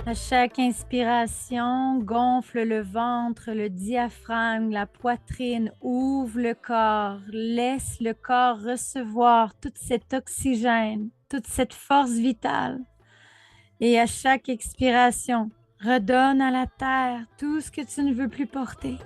À chaque inspiration, gonfle le ventre, le diaphragme, la poitrine, ouvre le corps, laisse le corps recevoir tout cet oxygène, toute cette force vitale. Et à chaque expiration, redonne à la terre tout ce que tu ne veux plus porter.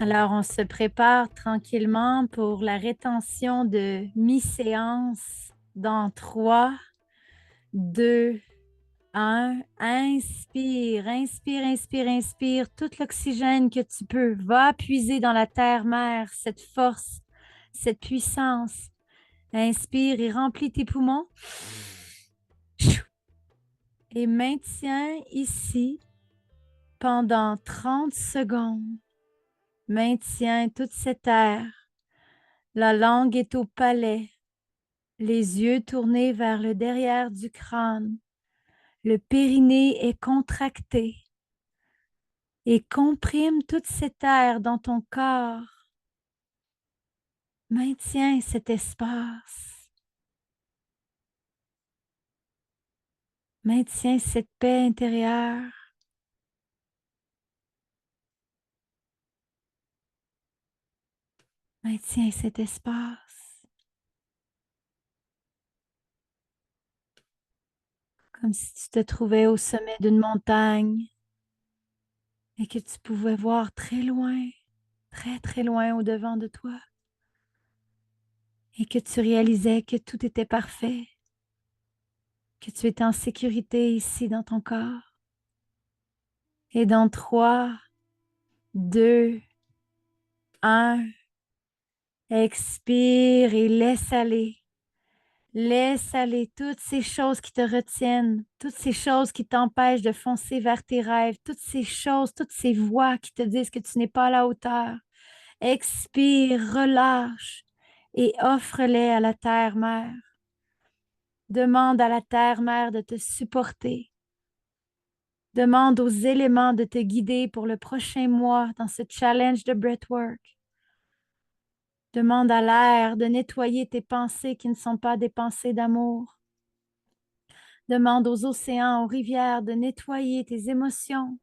Alors, on se prépare tranquillement pour la rétention de mi-séance dans 3, 2, 1. Inspire, inspire, inspire, inspire. Tout l'oxygène que tu peux. Va puiser dans la terre-mère cette force, cette puissance. Inspire et remplis tes poumons. Et maintiens ici pendant 30 secondes. Maintiens toute cette air. La langue est au palais, les yeux tournés vers le derrière du crâne. Le périnée est contracté et comprime toute cette air dans ton corps. Maintiens cet espace. Maintiens cette paix intérieure. Maintiens cet espace. Comme si tu te trouvais au sommet d'une montagne et que tu pouvais voir très loin, très très loin au-devant de toi et que tu réalisais que tout était parfait, que tu étais en sécurité ici dans ton corps. Et dans 3, 2, 1, expire et laisse aller. Laisse aller toutes ces choses qui te retiennent, toutes ces choses qui t'empêchent de foncer vers tes rêves, toutes ces choses, toutes ces voix qui te disent que tu n'es pas à la hauteur. Expire, relâche et offre-les à la terre-mère. Demande à la terre-mère de te supporter. Demande aux éléments de te guider pour le prochain mois dans ce challenge de breathwork. Demande à l'air de nettoyer tes pensées qui ne sont pas des pensées d'amour. Demande aux océans, aux rivières de nettoyer tes émotions,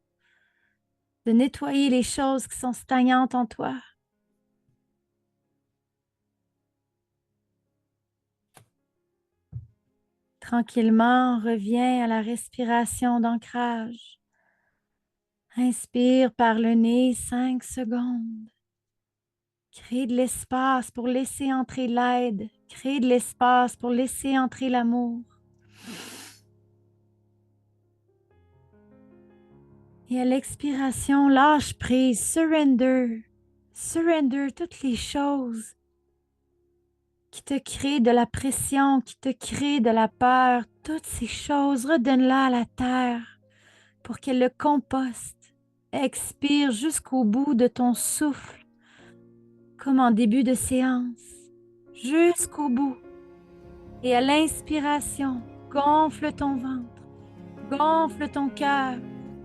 de nettoyer les choses qui sont stagnantes en toi. Tranquillement, reviens à la respiration d'ancrage. Inspire par le nez 5 secondes. Crée de l'espace pour laisser entrer l'aide. Crée de l'espace pour laisser entrer l'amour. Et à l'expiration, lâche prise, surrender. Surrender toutes les choses qui te créent de la pression, qui te créent de la peur. Toutes ces choses, redonne-la à la terre pour qu'elle le composte. Expire jusqu'au bout de ton souffle, comme en début de séance. Jusqu'au bout. Et à l'inspiration, gonfle ton ventre, gonfle ton cœur.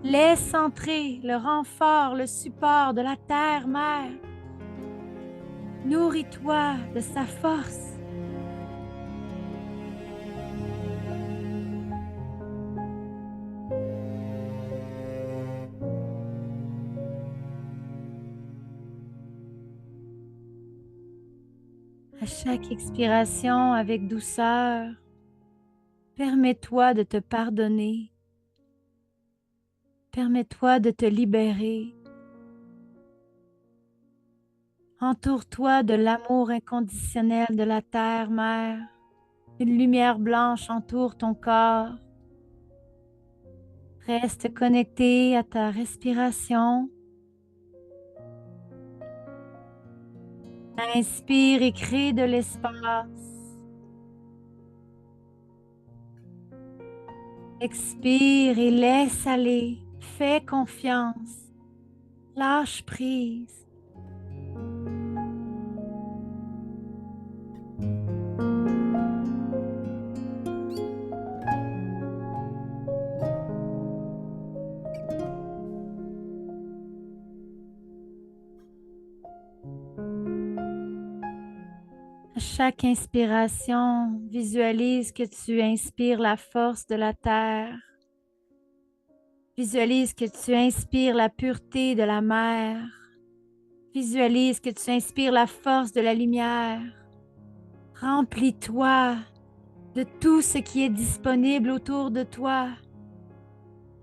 Laisse entrer le renfort, le support de la terre-mère. Nourris-toi de sa force. À chaque expiration, avec douceur, permets-toi de te pardonner. Permets-toi de te libérer. Entoure-toi de l'amour inconditionnel de la terre-mère. Une lumière blanche entoure ton corps. Reste connecté à ta respiration. Inspire et crée de l'espace. Expire et laisse aller. Fais confiance. Lâche prise. À chaque inspiration, visualise que tu inspires la force de la terre. Visualise que tu inspires la pureté de la mer. Visualise que tu inspires la force de la lumière. Remplis-toi de tout ce qui est disponible autour de toi.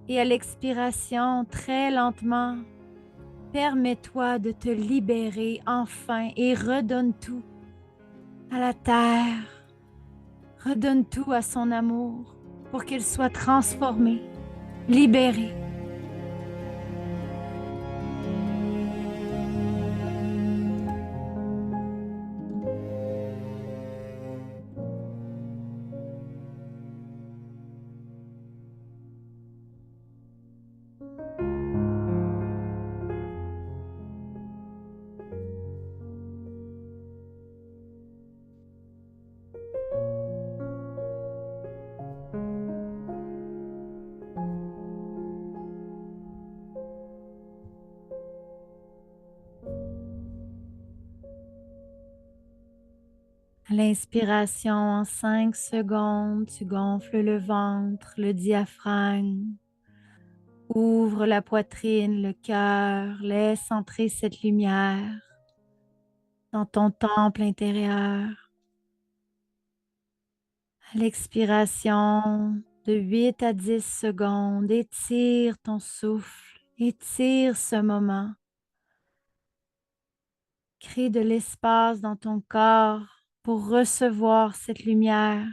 Et à l'expiration, très lentement, Permets-toi de te libérer enfin et redonne tout à la terre. Redonne tout à son amour pour qu'elle soit transformée, libérée. À l'inspiration, en 5 secondes, tu gonfles le ventre, le diaphragme. Ouvre la poitrine, le cœur, laisse entrer cette lumière dans ton temple intérieur. À l'expiration, de 8 à 10 secondes, étire ton souffle, étire ce moment. Crée de l'espace dans ton corps pour recevoir cette lumière,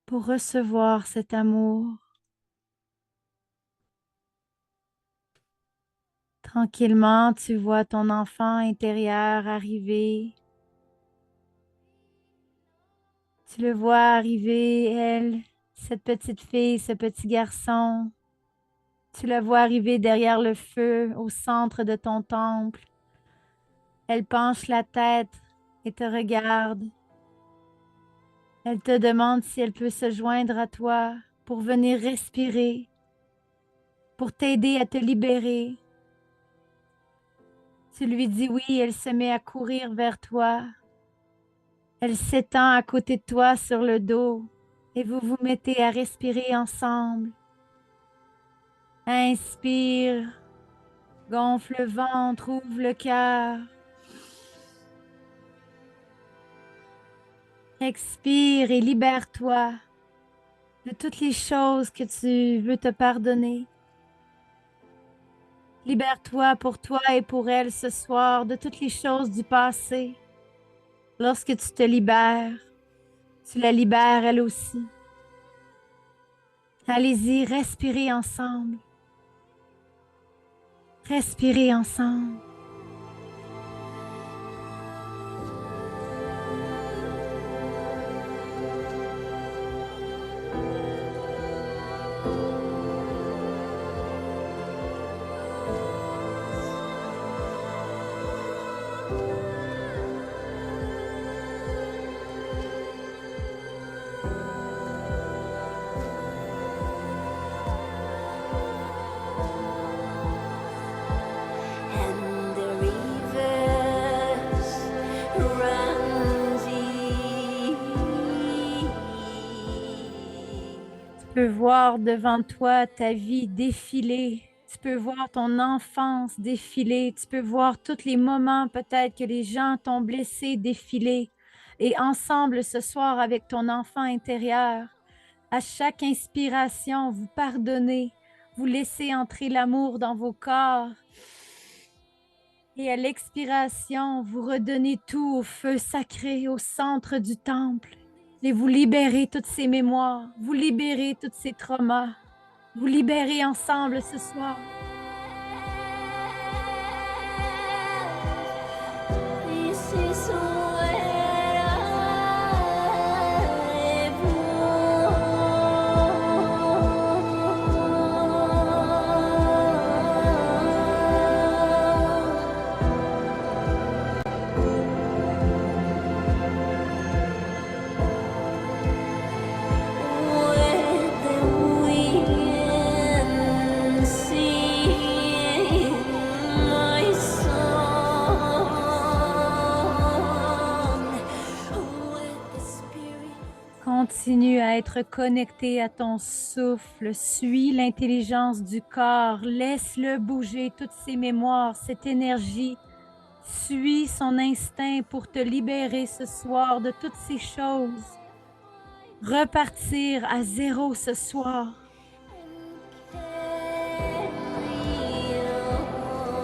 pour recevoir cet amour. Tranquillement, tu vois ton enfant intérieur arriver. Tu le vois arriver, elle, cette petite fille, ce petit garçon. Tu la vois arriver derrière le feu au centre de ton temple. Elle penche la tête et te regarde. Elle te demande si elle peut se joindre à toi pour venir respirer, pour t'aider à te libérer. Tu lui dis oui, elle se met à courir vers toi. Elle s'étend à côté de toi sur le dos et vous vous mettez à respirer ensemble. Inspire, gonfle le ventre, ouvre le cœur. Expire et libère-toi de toutes les choses que tu veux te pardonner. Libère-toi pour toi et pour elle ce soir de toutes les choses du passé. Lorsque tu te libères, tu la libères elle aussi. Allez-y, respirez ensemble. Respirez ensemble. And the rivers run deep. Tu peux voir devant toi ta vie défiler. Tu peux voir ton enfance défiler. Tu peux voir tous les moments peut-être que les gens t'ont blessé défiler. Et ensemble ce soir avec ton enfant intérieur, à chaque inspiration, vous pardonnez, vous laissez entrer l'amour dans vos corps. Et à l'expiration, vous redonnez tout au feu sacré, au centre du temple. Et vous libérez toutes ces mémoires, vous libérez tous ces traumas. Vous libérez ensemble ce soir. This is where I with the wind sing my song, with the spirit. Continue à être connecté à ton souffle. Suis l'intelligence du corps. Laisse-le bouger toutes ces mémoires, cette énergie. Suis son instinct pour te libérer ce soir de toutes ces choses. Repartir à zéro ce soir. Carry on.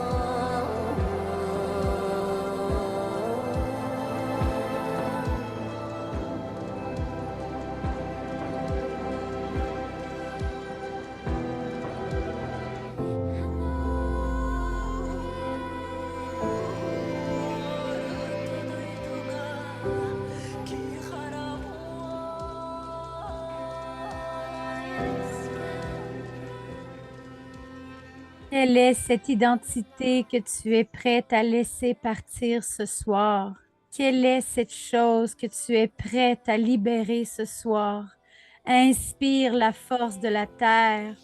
Quelle est cette identité que tu es prête à laisser partir ce soir? Quelle est cette chose que tu es prête à libérer ce soir? Inspire la force de la terre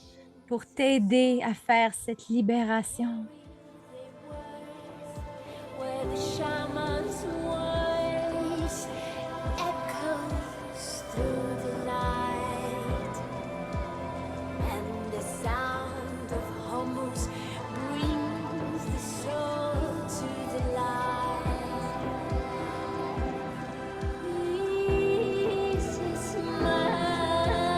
pour t'aider à faire cette libération. Where the shaman's voice echoes through the night, and the sound of hummus brings the soul to the light. This is my home.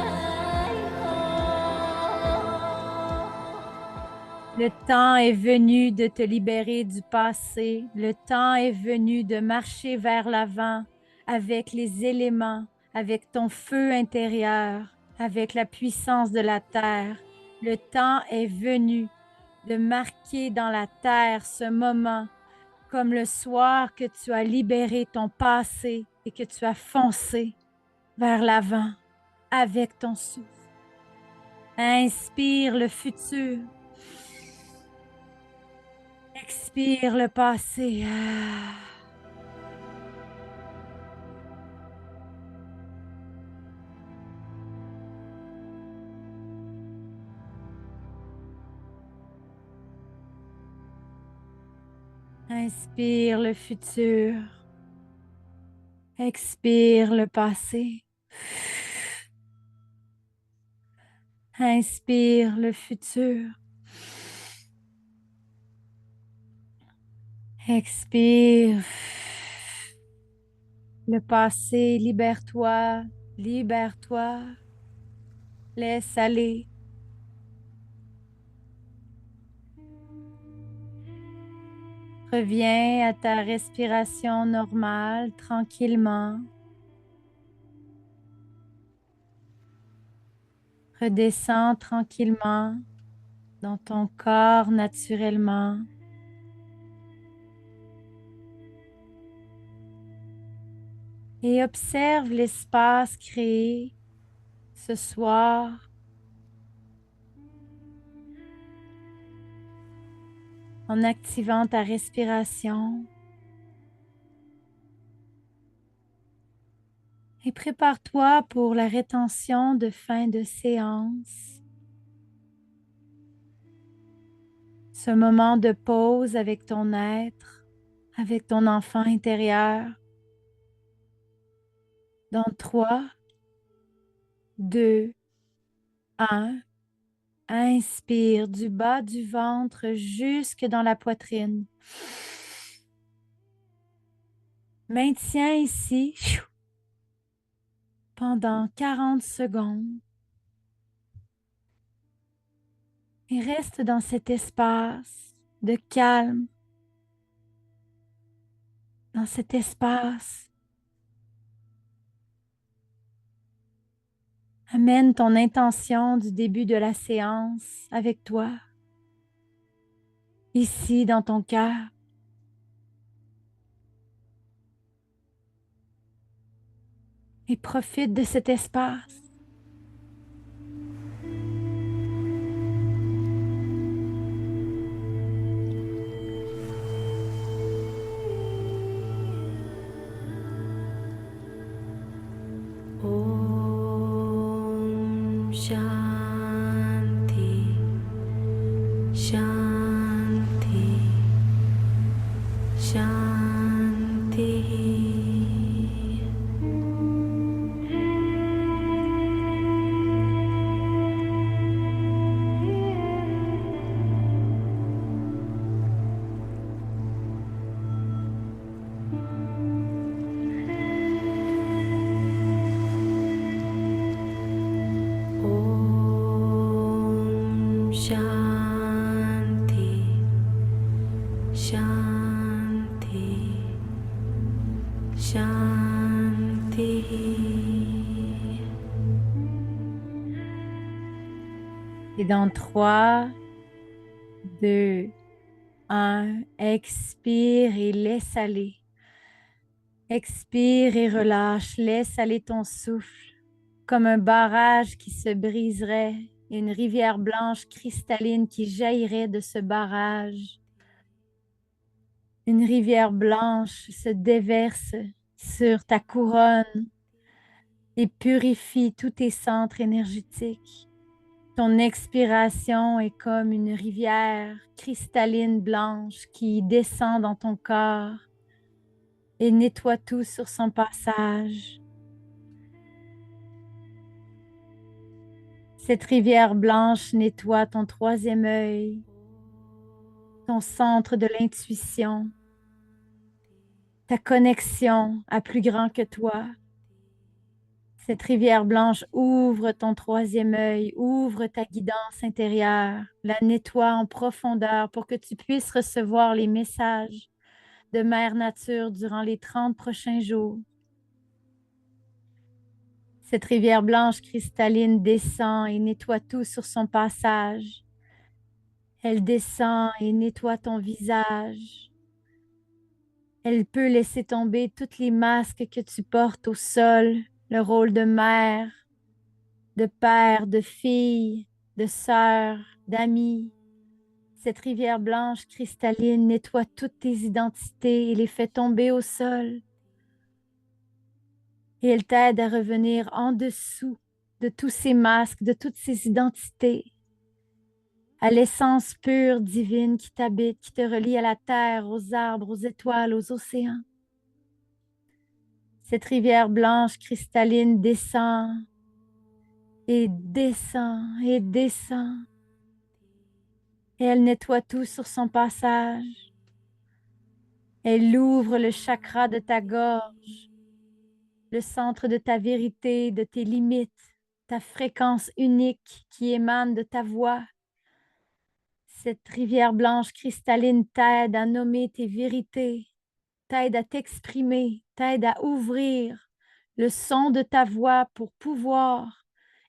Le temps est venu de te libérer du passé. Le temps est venu de marcher vers l'avant avec les éléments, avec ton feu intérieur, avec la puissance de la terre. Le temps est venu de marquer dans la terre ce moment comme le soir que tu as libéré ton passé et que tu as foncé vers l'avant avec ton souffle. Inspire le futur. Expire le passé. Inspire le futur. Expire le passé. Inspire le futur. Expire le passé. Libère-toi. Libère-toi. Laisse aller. Reviens à ta respiration normale, tranquillement. Redescends tranquillement dans ton corps naturellement. Et observe l'espace créé ce soir en activant ta respiration. Et prépare-toi pour la rétention de fin de séance. Ce moment de pause avec ton être, avec ton enfant intérieur. Dans 3, 2, 1. Inspire du bas du ventre jusque dans la poitrine. Maintiens ici pendant 40 secondes et reste dans cet espace de calme, dans cet espace. Amène ton intention du début de la séance avec toi, ici dans ton cœur. Et profite de cet espace. Om Shanti, Shanti, Shanti. Om Shanti, Shanti, Shanti. Et dans 3, 2, 1, expire et laisse aller. Expire et relâche, laisse aller ton souffle comme un barrage qui se briserait Il y a une rivière blanche cristalline qui jaillirait de ce barrage. Une rivière blanche se déverse sur ta couronne et purifie tous tes centres énergétiques. Ton expiration est comme une rivière cristalline blanche qui descend dans ton corps et nettoie tout sur son passage. Cette rivière blanche nettoie ton troisième œil, ton centre de l'intuition, ta connexion à plus grand que toi. Cette rivière blanche ouvre ton troisième œil, ouvre ta guidance intérieure, la nettoie en profondeur pour que tu puisses recevoir les messages de Mère Nature durant les 30 prochains jours. Cette rivière blanche cristalline descend et nettoie tout sur son passage. Elle descend et nettoie ton visage. Elle peut laisser tomber tous les masques que tu portes au sol, le rôle de mère, de père, de fille, de sœur, d'amie. Cette rivière blanche cristalline nettoie toutes tes identités et les fait tomber au sol. Et elle t'aide à revenir en dessous de tous ces masques, de toutes ces identités, à l'essence pure, divine qui t'habite, qui te relie à la terre, aux arbres, aux étoiles, aux océans. Cette rivière blanche cristalline descend et descend et descend. Et elle nettoie tout sur son passage. Elle ouvre le chakra de ta gorge, le centre de ta vérité, de tes limites, ta fréquence unique qui émane de ta voix. Cette rivière blanche cristalline t'aide à nommer tes vérités, t'aide à t'exprimer, t'aide à ouvrir le son de ta voix pour pouvoir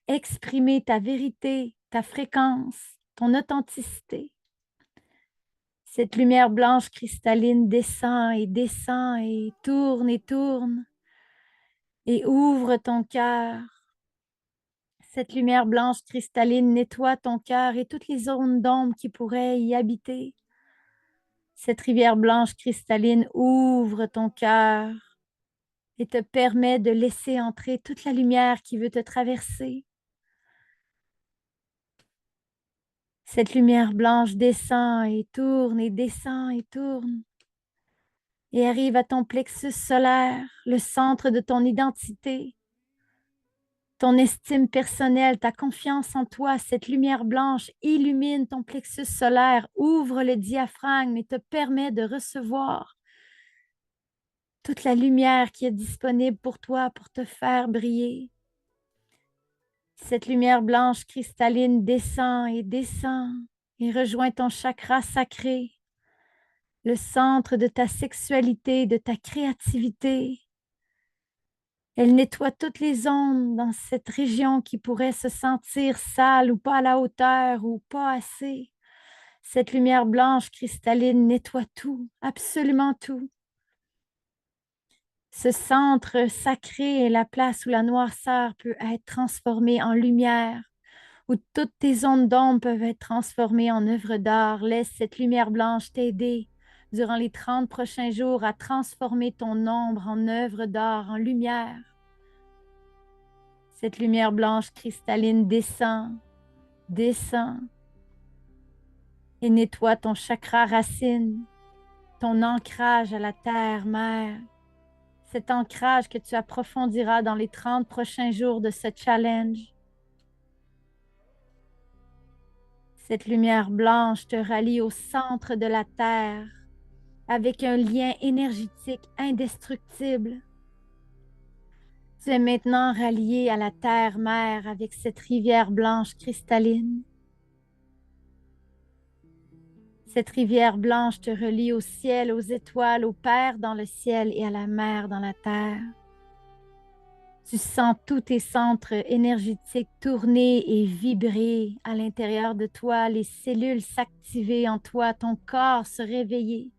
exprimer ta vérité, ta fréquence, ton authenticité. Cette lumière blanche cristalline descend et tourne et ouvre ton cœur. Cette lumière blanche cristalline nettoie ton cœur et toutes les zones d'ombre qui pourraient y habiter. Cette rivière blanche cristalline ouvre ton cœur et te permet de laisser entrer toute la lumière qui veut te traverser. Cette lumière blanche descend et tourne et descend et tourne et arrive à ton plexus solaire, le centre de ton identité, ton estime personnelle, ta confiance en toi. Cette lumière blanche illumine ton plexus solaire, ouvre le diaphragme et te permet de recevoir toute la lumière qui est disponible pour toi pour te faire briller. Cette lumière blanche cristalline descend et rejoint ton chakra sacré, le centre de ta sexualité, de ta créativité. Elle nettoie toutes les ondes dans cette région qui pourrait se sentir sale ou pas à la hauteur ou pas assez. Cette lumière blanche cristalline nettoie tout, absolument tout. Ce centre sacré est la place où la noirceur peut être transformée en lumière, où toutes tes ondes d'ombre peuvent être transformées en œuvres d'art. Laisse cette lumière blanche t'aider durant les 30 prochains jours à transformer ton ombre en œuvre d'art, en lumière. Cette lumière blanche cristalline descend et nettoie ton chakra racine, ton ancrage à la terre mère. Cet ancrage que tu approfondiras dans les 30 prochains jours de ce challenge. Cette lumière blanche te rallie au centre de la terre avec un lien énergétique indestructible. Tu es maintenant rallié à la terre-mère avec cette rivière blanche cristalline. Cette rivière blanche te relie au ciel, aux étoiles, au Père dans le ciel et à la Mère dans la terre. Tu sens tous tes centres énergétiques tourner et vibrer à l'intérieur de toi, les cellules s'activer en toi, ton corps se réveiller.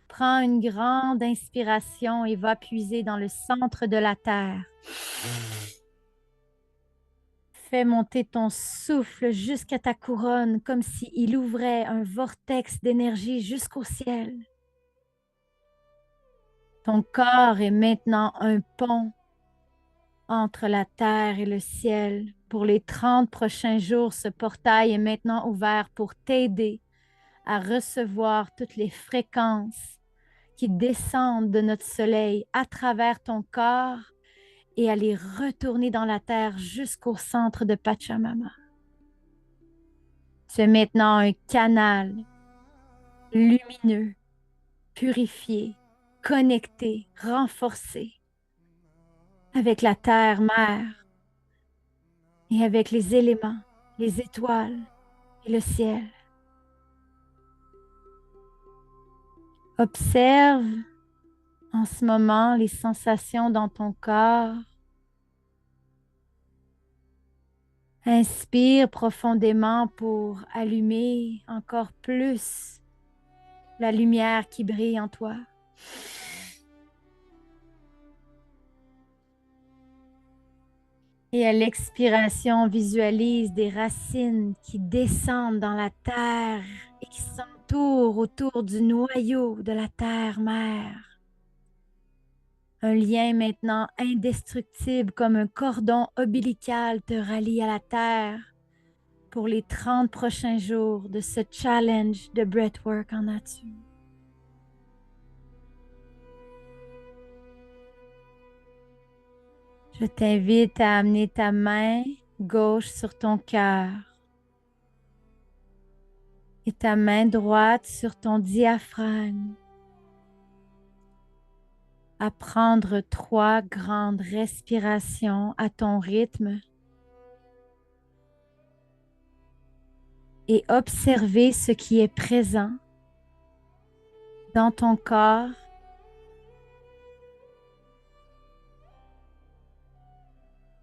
Prends une grande inspiration et va puiser dans le centre de la terre. Fais monter ton souffle jusqu'à ta couronne comme s'il ouvrait un vortex d'énergie jusqu'au ciel. Ton corps est maintenant un pont entre la terre et le ciel. Pour les 30 prochains jours, ce portail est maintenant ouvert pour t'aider à recevoir toutes les fréquences qui descendent de notre soleil à travers ton corps et à les retourner dans la terre jusqu'au centre de Pachamama. Tu es maintenant un canal lumineux, purifié, connecté, renforcé avec la terre-mère et avec les éléments, les étoiles et le ciel. Observe en ce moment les sensations dans ton corps. Inspire profondément pour allumer encore plus la lumière qui brille en toi. Et à l'expiration, visualise des racines qui descendent dans la terre et qui s'entourent autour du noyau de la terre-mère. Un lien maintenant indestructible comme un cordon ombilical te relie à la terre pour les 30 prochains jours de ce challenge de breathwork en nature. Je t'invite à amener ta main gauche sur ton cœur et ta main droite sur ton diaphragme. À prendre 3 grandes respirations à ton rythme et observer ce qui est présent dans ton corps,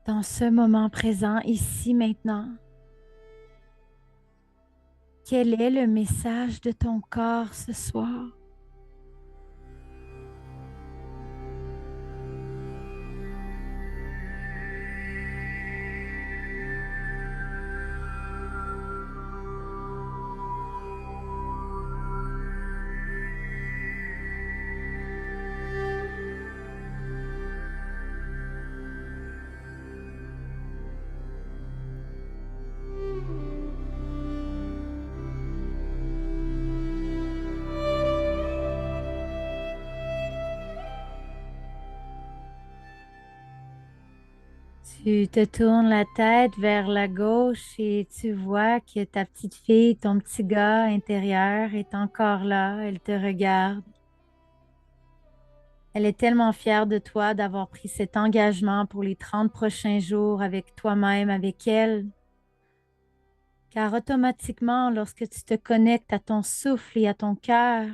dans ce moment présent, ici, maintenant. Quel est le message de ton corps ce soir? Tu te tournes la tête vers la gauche et tu vois que ta petite fille, ton petit gars intérieur est encore là. Elle te regarde. Elle est tellement fière de toi d'avoir pris cet engagement pour les 30 prochains jours avec toi-même, avec elle. Car automatiquement, lorsque tu te connectes à ton souffle et à ton cœur,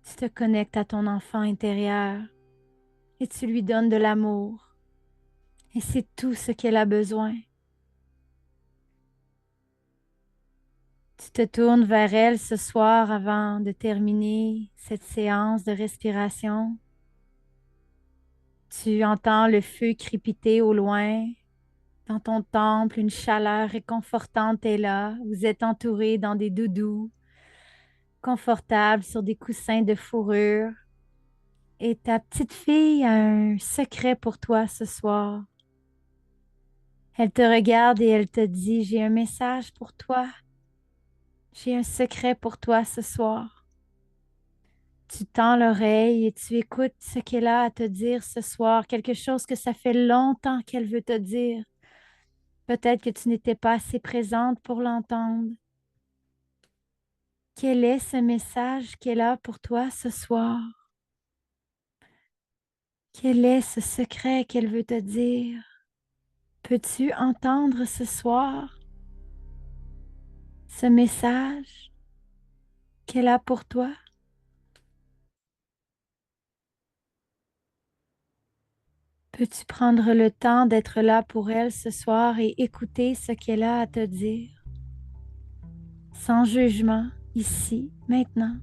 tu te connectes à ton enfant intérieur et tu lui donnes de l'amour. Et c'est tout ce qu'elle a besoin. Tu te tournes vers elle ce soir avant de terminer cette séance de respiration. Tu entends le feu crépiter au loin. Dans ton temple, une chaleur réconfortante est là. Vous êtes entourés dans des doudous, confortables sur des coussins de fourrure. Et ta petite fille a un secret pour toi ce soir. Elle te regarde et elle te dit, j'ai un message pour toi. J'ai un secret pour toi ce soir. Tu tends l'oreille et tu écoutes ce qu'elle a à te dire ce soir, quelque chose que ça fait longtemps qu'elle veut te dire. Peut-être que tu n'étais pas assez présente pour l'entendre. Quel est ce message qu'elle a pour toi ce soir? Quel est ce secret qu'elle veut te dire? Peux-tu entendre ce soir ce message qu'elle a pour toi? Peux-tu prendre le temps d'être là pour elle ce soir et écouter ce qu'elle a à te dire? Sans jugement, ici, maintenant.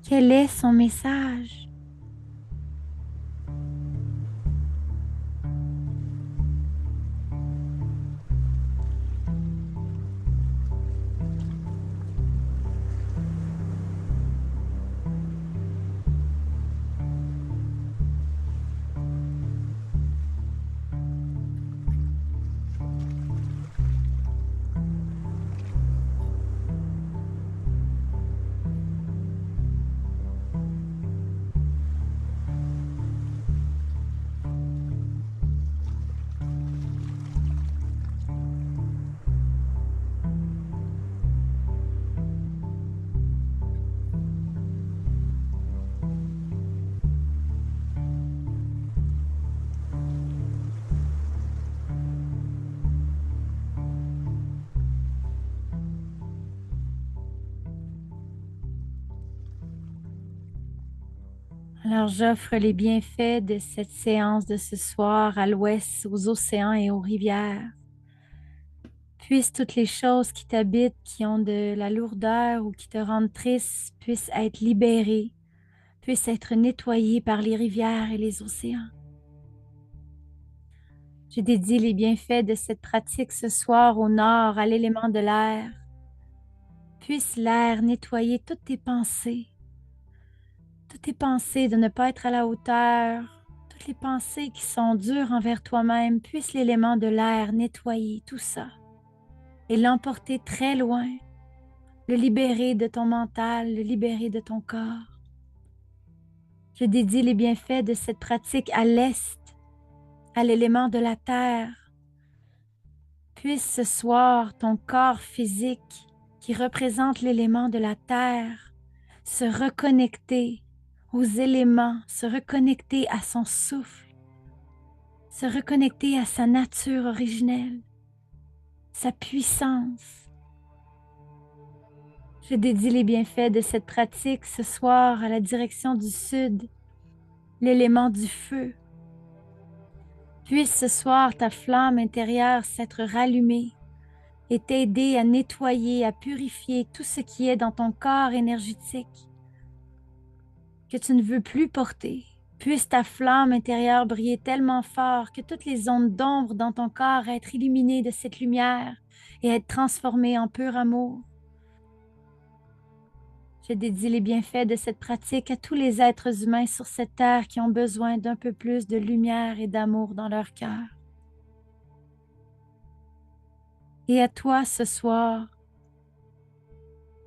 Quel est son message? Alors, j'offre les bienfaits de cette séance de ce soir à l'ouest, aux océans et aux rivières. Puissent toutes les choses qui t'habitent, qui ont de la lourdeur ou qui te rendent triste, puissent être libérées, puissent être nettoyées par les rivières et les océans. Je dédie les bienfaits de cette pratique ce soir au nord, à l'élément de l'air. Puisse l'air nettoyer toutes tes pensées de ne pas être à la hauteur, toutes les pensées qui sont dures envers toi-même, puisse l'élément de l'air nettoyer tout ça et l'emporter très loin, le libérer de ton mental, le libérer de ton corps. Je dédie les bienfaits de cette pratique à l'est, à l'élément de la terre. Puisse ce soir ton corps physique qui représente l'élément de la terre se reconnecter aux éléments, se reconnecter à son souffle, se reconnecter à sa nature originelle, sa puissance. Je dédie les bienfaits de cette pratique ce soir à la direction du sud, l'élément du feu. Puisse ce soir ta flamme intérieure s'être rallumée et t'aider à nettoyer, à purifier tout ce qui est dans ton corps énergétique que tu ne veux plus porter. Puisse ta flamme intérieure briller tellement fort que toutes les ondes d'ombre dans ton corps être illuminées de cette lumière et être transformées en pur amour. Je dédie les bienfaits de cette pratique à tous les êtres humains sur cette terre qui ont besoin d'un peu plus de lumière et d'amour dans leur cœur. Et à toi ce soir,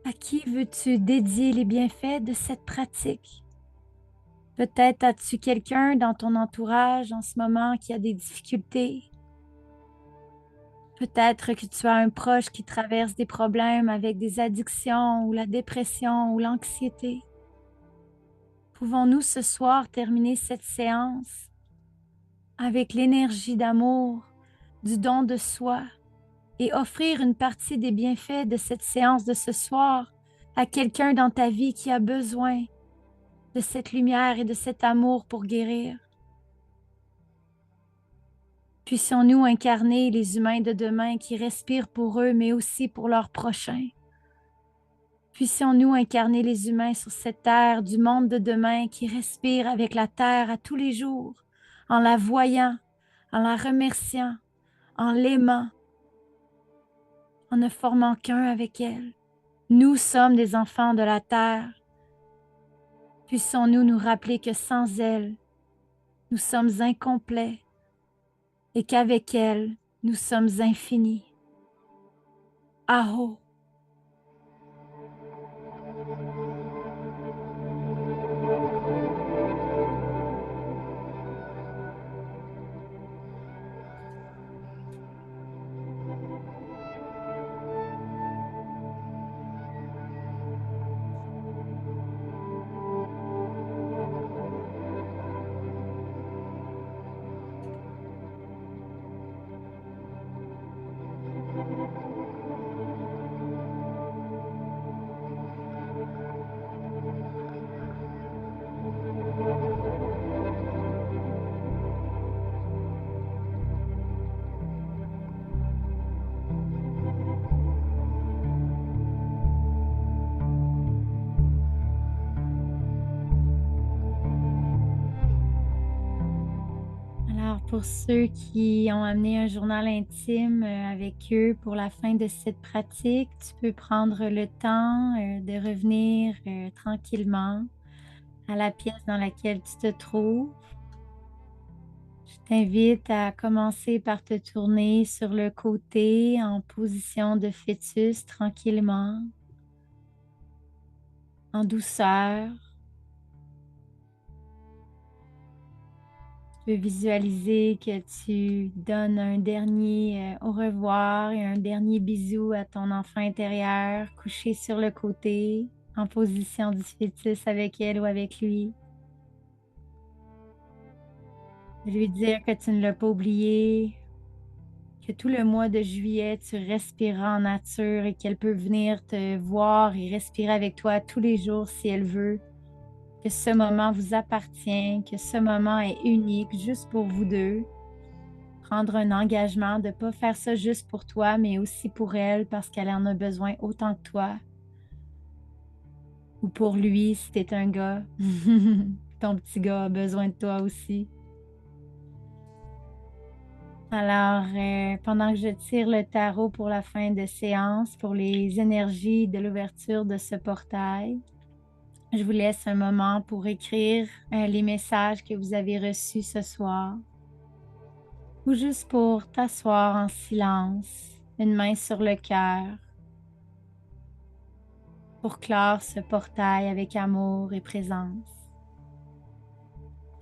à qui veux-tu dédier les bienfaits de cette pratique? Peut-être as-tu quelqu'un dans ton entourage en ce moment qui a des difficultés. Peut-être que tu as un proche qui traverse des problèmes avec des addictions ou la dépression ou l'anxiété. Pouvons-nous ce soir terminer cette séance avec l'énergie d'amour, du don de soi et offrir une partie des bienfaits de cette séance de ce soir à quelqu'un dans ta vie qui a besoin de cette lumière et de cet amour pour guérir? Puissions-nous incarner les humains de demain qui respirent pour eux, mais aussi pour leurs prochains. Puissions-nous incarner les humains sur cette terre du monde de demain qui respirent avec la terre à tous les jours, en la voyant, en la remerciant, en l'aimant, en ne formant qu'un avec elle. Nous sommes des enfants de la terre. Puissons-nous nous rappeler que sans elle, nous sommes incomplets et qu'avec elle, nous sommes infinis. Aho. Alors, pour ceux qui ont amené un journal intime avec eux pour la fin de cette pratique, tu peux prendre le temps de revenir tranquillement à la pièce dans laquelle tu te trouves. Je t'invite à commencer par te tourner sur le côté en position de fœtus tranquillement, en douceur. Tu peux visualiser que tu donnes un dernier au revoir et un dernier bisou à ton enfant intérieur couché sur le côté en position du fœtus avec elle ou avec lui. De lui dire que tu ne l'as pas oublié, que tout le mois de juillet, tu respireras en nature et qu'elle peut venir te voir et respirer avec toi tous les jours si elle veut, que que ce moment vous appartient, que ce moment est unique, juste pour vous deux. Prendre un engagement de ne pas faire ça juste pour toi, mais aussi pour elle, parce qu'elle en a besoin autant que toi. Ou pour lui, si t'es un gars. Ton petit gars a besoin de toi aussi. Alors, pendant que je tire le tarot pour la fin de séance, pour les énergies de l'ouverture de ce portail, je vous laisse un moment pour écrire les messages que vous avez reçus ce soir, ou juste pour t'asseoir en silence, une main sur le cœur, pour clore ce portail avec amour et présence,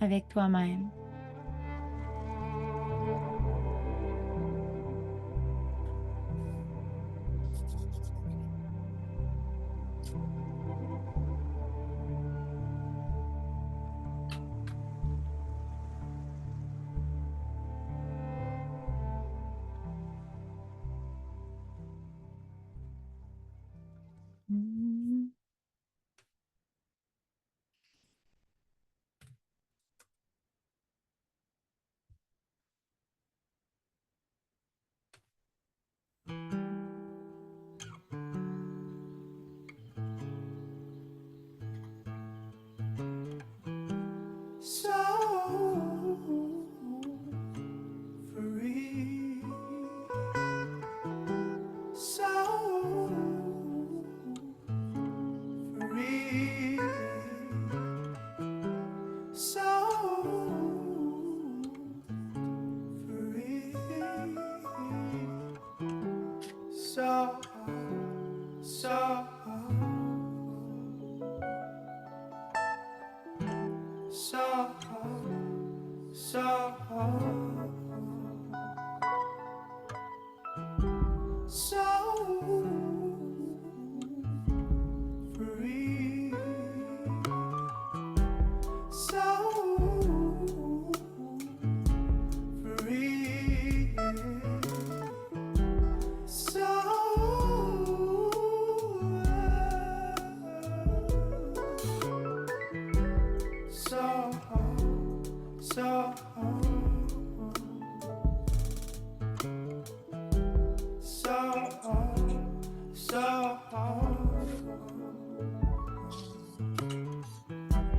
avec toi-même.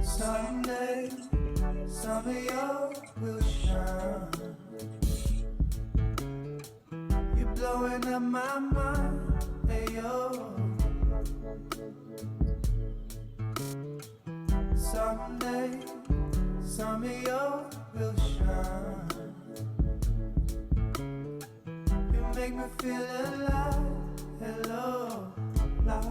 Someday, some of you will shine. You're blowing up my mind, hey yo. Someday, some of you will shine. You make me feel alive, hello, life.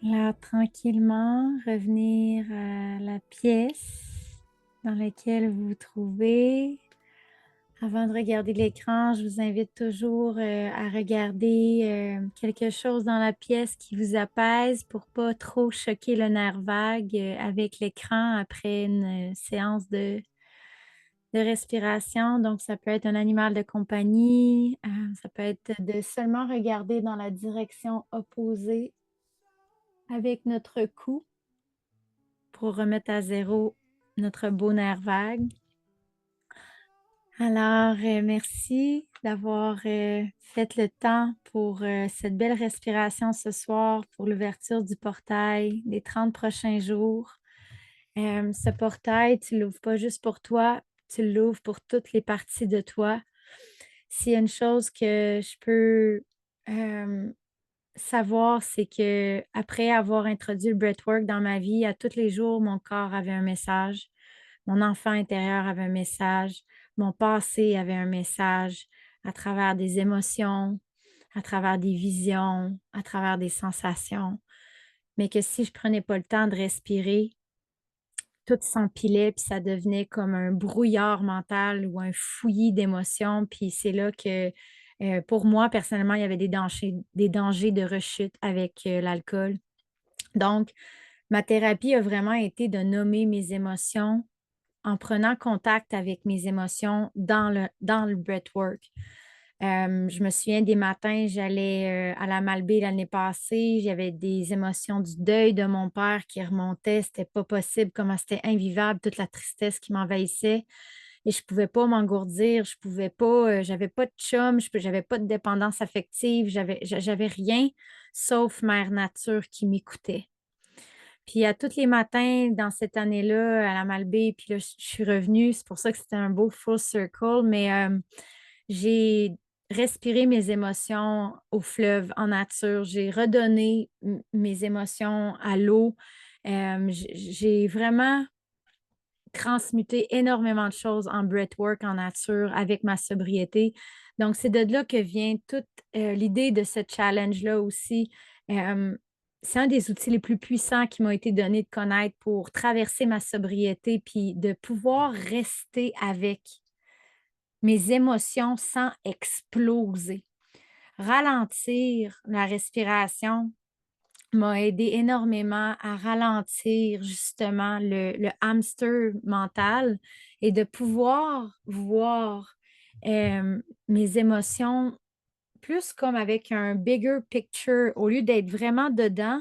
Là, tranquillement, revenir à la pièce dans laquelle vous vous trouvez. Avant de regarder l'écran, je vous invite toujours à regarder quelque chose dans la pièce qui vous apaise pour pas trop choquer le nerf vague avec l'écran après une séance de respiration. Donc, ça peut être un animal de compagnie, ça peut être de seulement regarder dans la direction opposée avec notre cou pour remettre à zéro notre beau nerf vague. Alors, merci d'avoir fait le temps pour cette belle respiration ce soir, pour l'ouverture du portail des 30 prochains jours. Ce portail, tu ne l'ouvres pas juste pour toi, tu l'ouvres pour toutes les parties de toi. S'il y a une chose que je peux savoir, c'est que après avoir introduit le breathwork dans ma vie, à tous les jours, mon corps avait un message, mon enfant intérieur avait un message, mon passé avait un message à travers des émotions, à travers des visions, à travers des sensations. Mais que si je prenais pas le temps de respirer, tout s'empilait, puis ça devenait comme un brouillard mental ou un fouillis d'émotions. Puis c'est là que, pour moi, personnellement, il y avait des dangers de rechute avec l'alcool. Donc, ma thérapie a vraiment été de nommer mes émotions en prenant contact avec mes émotions dans le breathwork. Je me souviens des matins, j'allais à la Malbaie l'année passée, j'avais des émotions du deuil de mon père qui remontaient, c'était pas possible, comment c'était invivable, toute la tristesse qui m'envahissait et je pouvais pas m'engourdir, je pouvais pas, j'avais pas de chum, j'avais pas de dépendance affective, j'avais rien sauf mère nature qui m'écoutait. Puis à tous les matins dans cette année-là, à la Malbaie, puis là, je suis revenue, c'est pour ça que c'était un beau full circle, mais j'ai respiré mes émotions au fleuve, en nature. J'ai redonné mes émotions à l'eau. J'ai vraiment transmuté énormément de choses en breathwork, en nature, avec ma sobriété. Donc, c'est de là que vient toute l'idée de ce challenge-là aussi. Euh, c'est un des outils les plus puissants qui m'a été donné de connaître pour traverser ma sobriété, puis de pouvoir rester avec mes émotions sans exploser. Ralentir la respiration m'a aidé énormément à ralentir justement le hamster mental et de pouvoir voir mes émotions plus comme avec un bigger picture au lieu d'être vraiment dedans.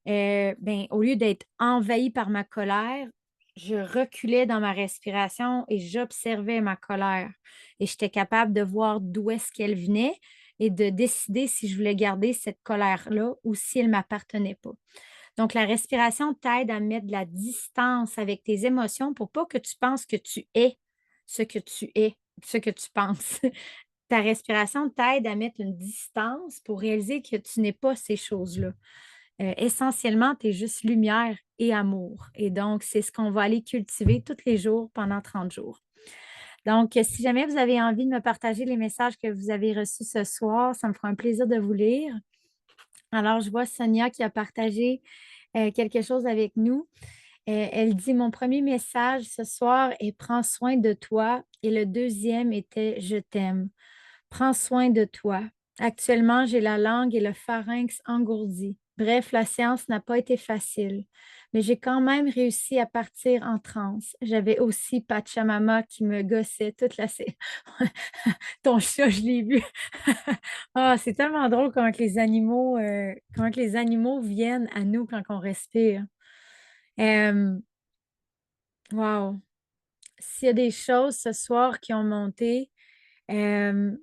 Ben, au lieu d'être envahie par ma colère, je reculais dans ma respiration et j'observais ma colère. Et j'étais capable de voir d'où est-ce qu'elle venait et de décider si je voulais garder cette colère-là ou si elle ne m'appartenait pas. Donc, la respiration t'aide à mettre de la distance avec tes émotions pour pas que tu penses que tu es ce que tu es, ce que tu penses. Ta respiration t'aide à mettre une distance pour réaliser que tu n'es pas ces choses-là. Essentiellement, tu es juste lumière et amour. Et donc, c'est ce qu'on va aller cultiver tous les jours pendant 30 jours. Donc, si jamais vous avez envie de me partager les messages que vous avez reçus ce soir, ça me fera un plaisir de vous lire. Alors, je vois Sonia qui a partagé quelque chose avec nous. Elle dit: «Mon premier message ce soir est prends soin de toi et le deuxième était je t'aime. Prends soin de toi. Actuellement, j'ai la langue et le pharynx engourdis. Bref, la séance n'a pas été facile, mais j'ai quand même réussi à partir en transe. J'avais aussi Pachamama qui me gossait toute la séance. Ton chat, je l'ai vu. Ah, c'est tellement drôle comment que les animaux viennent à nous quand on respire. Euh, wow. S'il y a des choses ce soir qui ont monté, euh,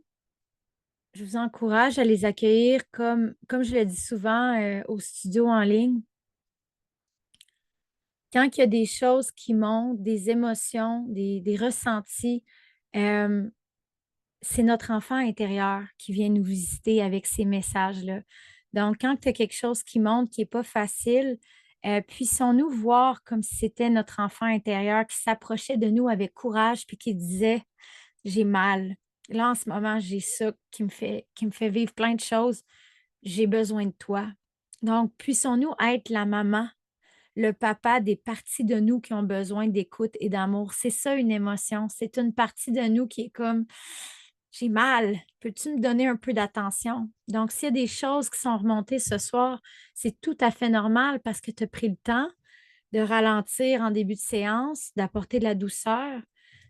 je vous encourage à les accueillir comme je le dis souvent au studio en ligne. Quand il y a des choses qui montent, des émotions, des ressentis, euh, c'est notre enfant intérieur qui vient nous visiter avec ces messages-là. Donc, quand tu as quelque chose qui monte, qui n'est pas facile, puissons-nous voir comme si c'était notre enfant intérieur qui s'approchait de nous avec courage puis qui disait: j'ai mal. Là, en ce moment, j'ai ça qui me fait vivre plein de choses. J'ai besoin de toi. Donc, puissons-nous être la maman, le papa des parties de nous qui ont besoin d'écoute et d'amour. C'est ça une émotion. C'est une partie de nous qui est comme j'ai mal. Peux-tu me donner un peu d'attention? Donc, s'il y a des choses qui sont remontées ce soir, c'est tout à fait normal parce que tu as pris le temps de ralentir en début de séance, d'apporter de la douceur.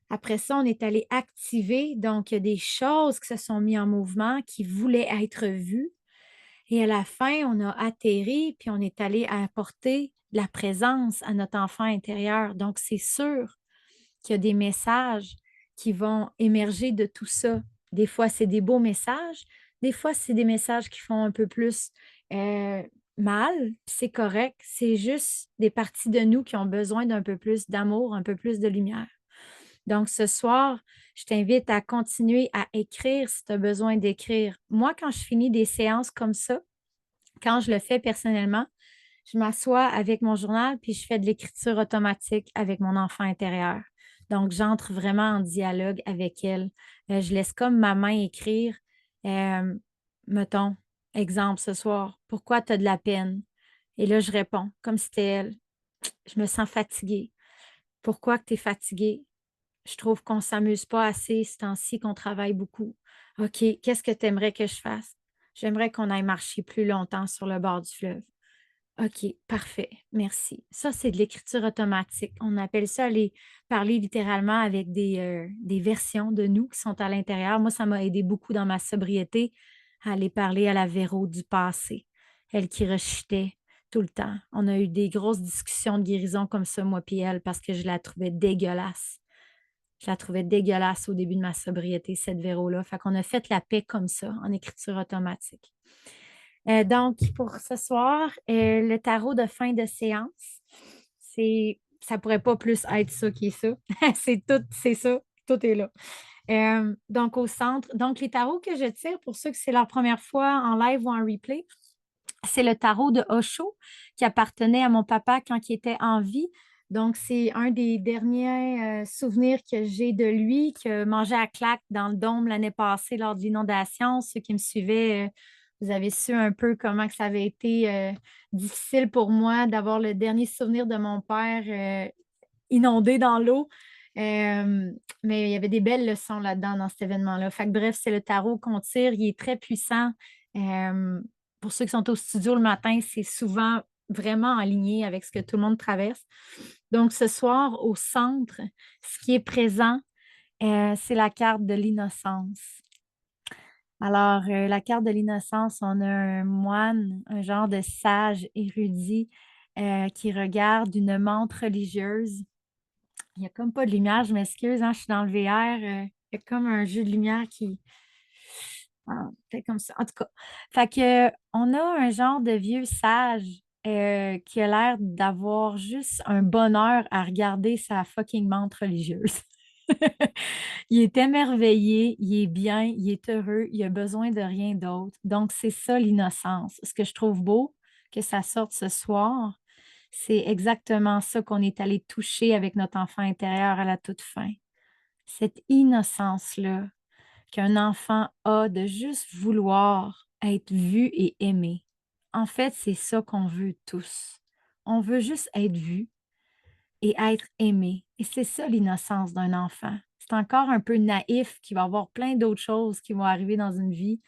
Après ça, on est allé activer. Donc, il y a des choses qui se sont mises en mouvement qui voulaient être vues. Et à la fin, on a atterri, puis on est allé apporter de la présence à notre enfant intérieur. Donc, c'est sûr qu'il y a des messages qui vont émerger de tout ça. Des fois, c'est des beaux messages. Des fois, c'est des messages qui font un peu plus euh, mal. C'est correct. C'est juste des parties de nous qui ont besoin d'un peu plus d'amour, un peu plus de lumière. Donc, ce soir, je t'invite à continuer à écrire si tu as besoin d'écrire. Moi, quand je finis des séances comme ça, quand je le fais personnellement, je m'assois avec mon journal puis je fais de l'écriture automatique avec mon enfant intérieur. Donc, j'entre vraiment en dialogue avec elle. Je laisse comme ma main écrire. Euh, Mettons, exemple ce soir, pourquoi tu as de la peine? Et là, je réponds, comme si c'était elle. Je me sens fatiguée. Pourquoi que tu es fatiguée? Je trouve qu'on ne s'amuse pas assez ce temps-ci, qu'on travaille beaucoup. OK, qu'est-ce que tu aimerais que je fasse? J'aimerais qu'on aille marcher plus longtemps sur le bord du fleuve. OK, parfait, merci. Ça, c'est de l'écriture automatique. On appelle ça aller parler littéralement avec des versions de nous qui sont à l'intérieur. Moi, ça m'a aidé beaucoup dans ma sobriété à aller parler à la Véro du passé, elle qui rechutait tout le temps. On a eu des grosses discussions de guérison comme ça, moi puis elle, parce que je la trouvais dégueulasse. Je la trouvais dégueulasse au début de ma sobriété, cette Véro-là. Fait qu'on a fait la paix comme ça, en écriture automatique. Donc, pour ce soir, le tarot de fin de séance, ça pourrait pas plus être ça qui est ça. C'est tout, c'est ça, tout est là. Donc, au centre, donc les tarots que je tire, pour ceux que c'est leur première fois en live ou en replay, c'est le tarot de Osho qui appartenait à mon papa quand il était en vie. Donc, c'est un des derniers souvenirs que j'ai de lui, qui a mangé à claque dans le dôme l'année passée lors de l'inondation. Ceux qui me suivaient, vous avez su un peu comment que ça avait été difficile pour moi d'avoir le dernier souvenir de mon père inondé dans l'eau. Mais il y avait des belles leçons là-dedans, dans cet événement-là. Fait que, bref, c'est le tarot qu'on tire. Il est très puissant. Euh, pour ceux qui sont au studio le matin, c'est souvent vraiment aligné avec ce que tout le monde traverse. Donc, ce soir, au centre, ce qui est présent, c'est la carte de l'innocence. Alors, la carte de l'innocence, on a un moine, un genre de sage érudit qui regarde une menthe religieuse. Il n'y a comme pas de lumière, je m'excuse, hein, je suis dans le VR. Il y a comme un jeu de lumière qui. Ah, fait comme ça. En tout cas, fait que, on a un genre de vieux sage qui a l'air d'avoir juste un bonheur à regarder sa fucking menthe religieuse. Il est émerveillé, il est bien, il est heureux, il a besoin de rien d'autre. Donc, c'est ça l'innocence. Ce que je trouve beau que ça sorte ce soir, c'est exactement ça qu'on est allé toucher avec notre enfant intérieur à la toute fin. Cette innocence-là qu'un enfant a de juste vouloir être vu et aimé. En fait, c'est ça qu'on veut tous. On veut juste être vu et être aimé. Et c'est ça l'innocence d'un enfant. C'est encore un peu naïf qu'il va y avoir plein d'autres choses qui vont arriver dans une vie,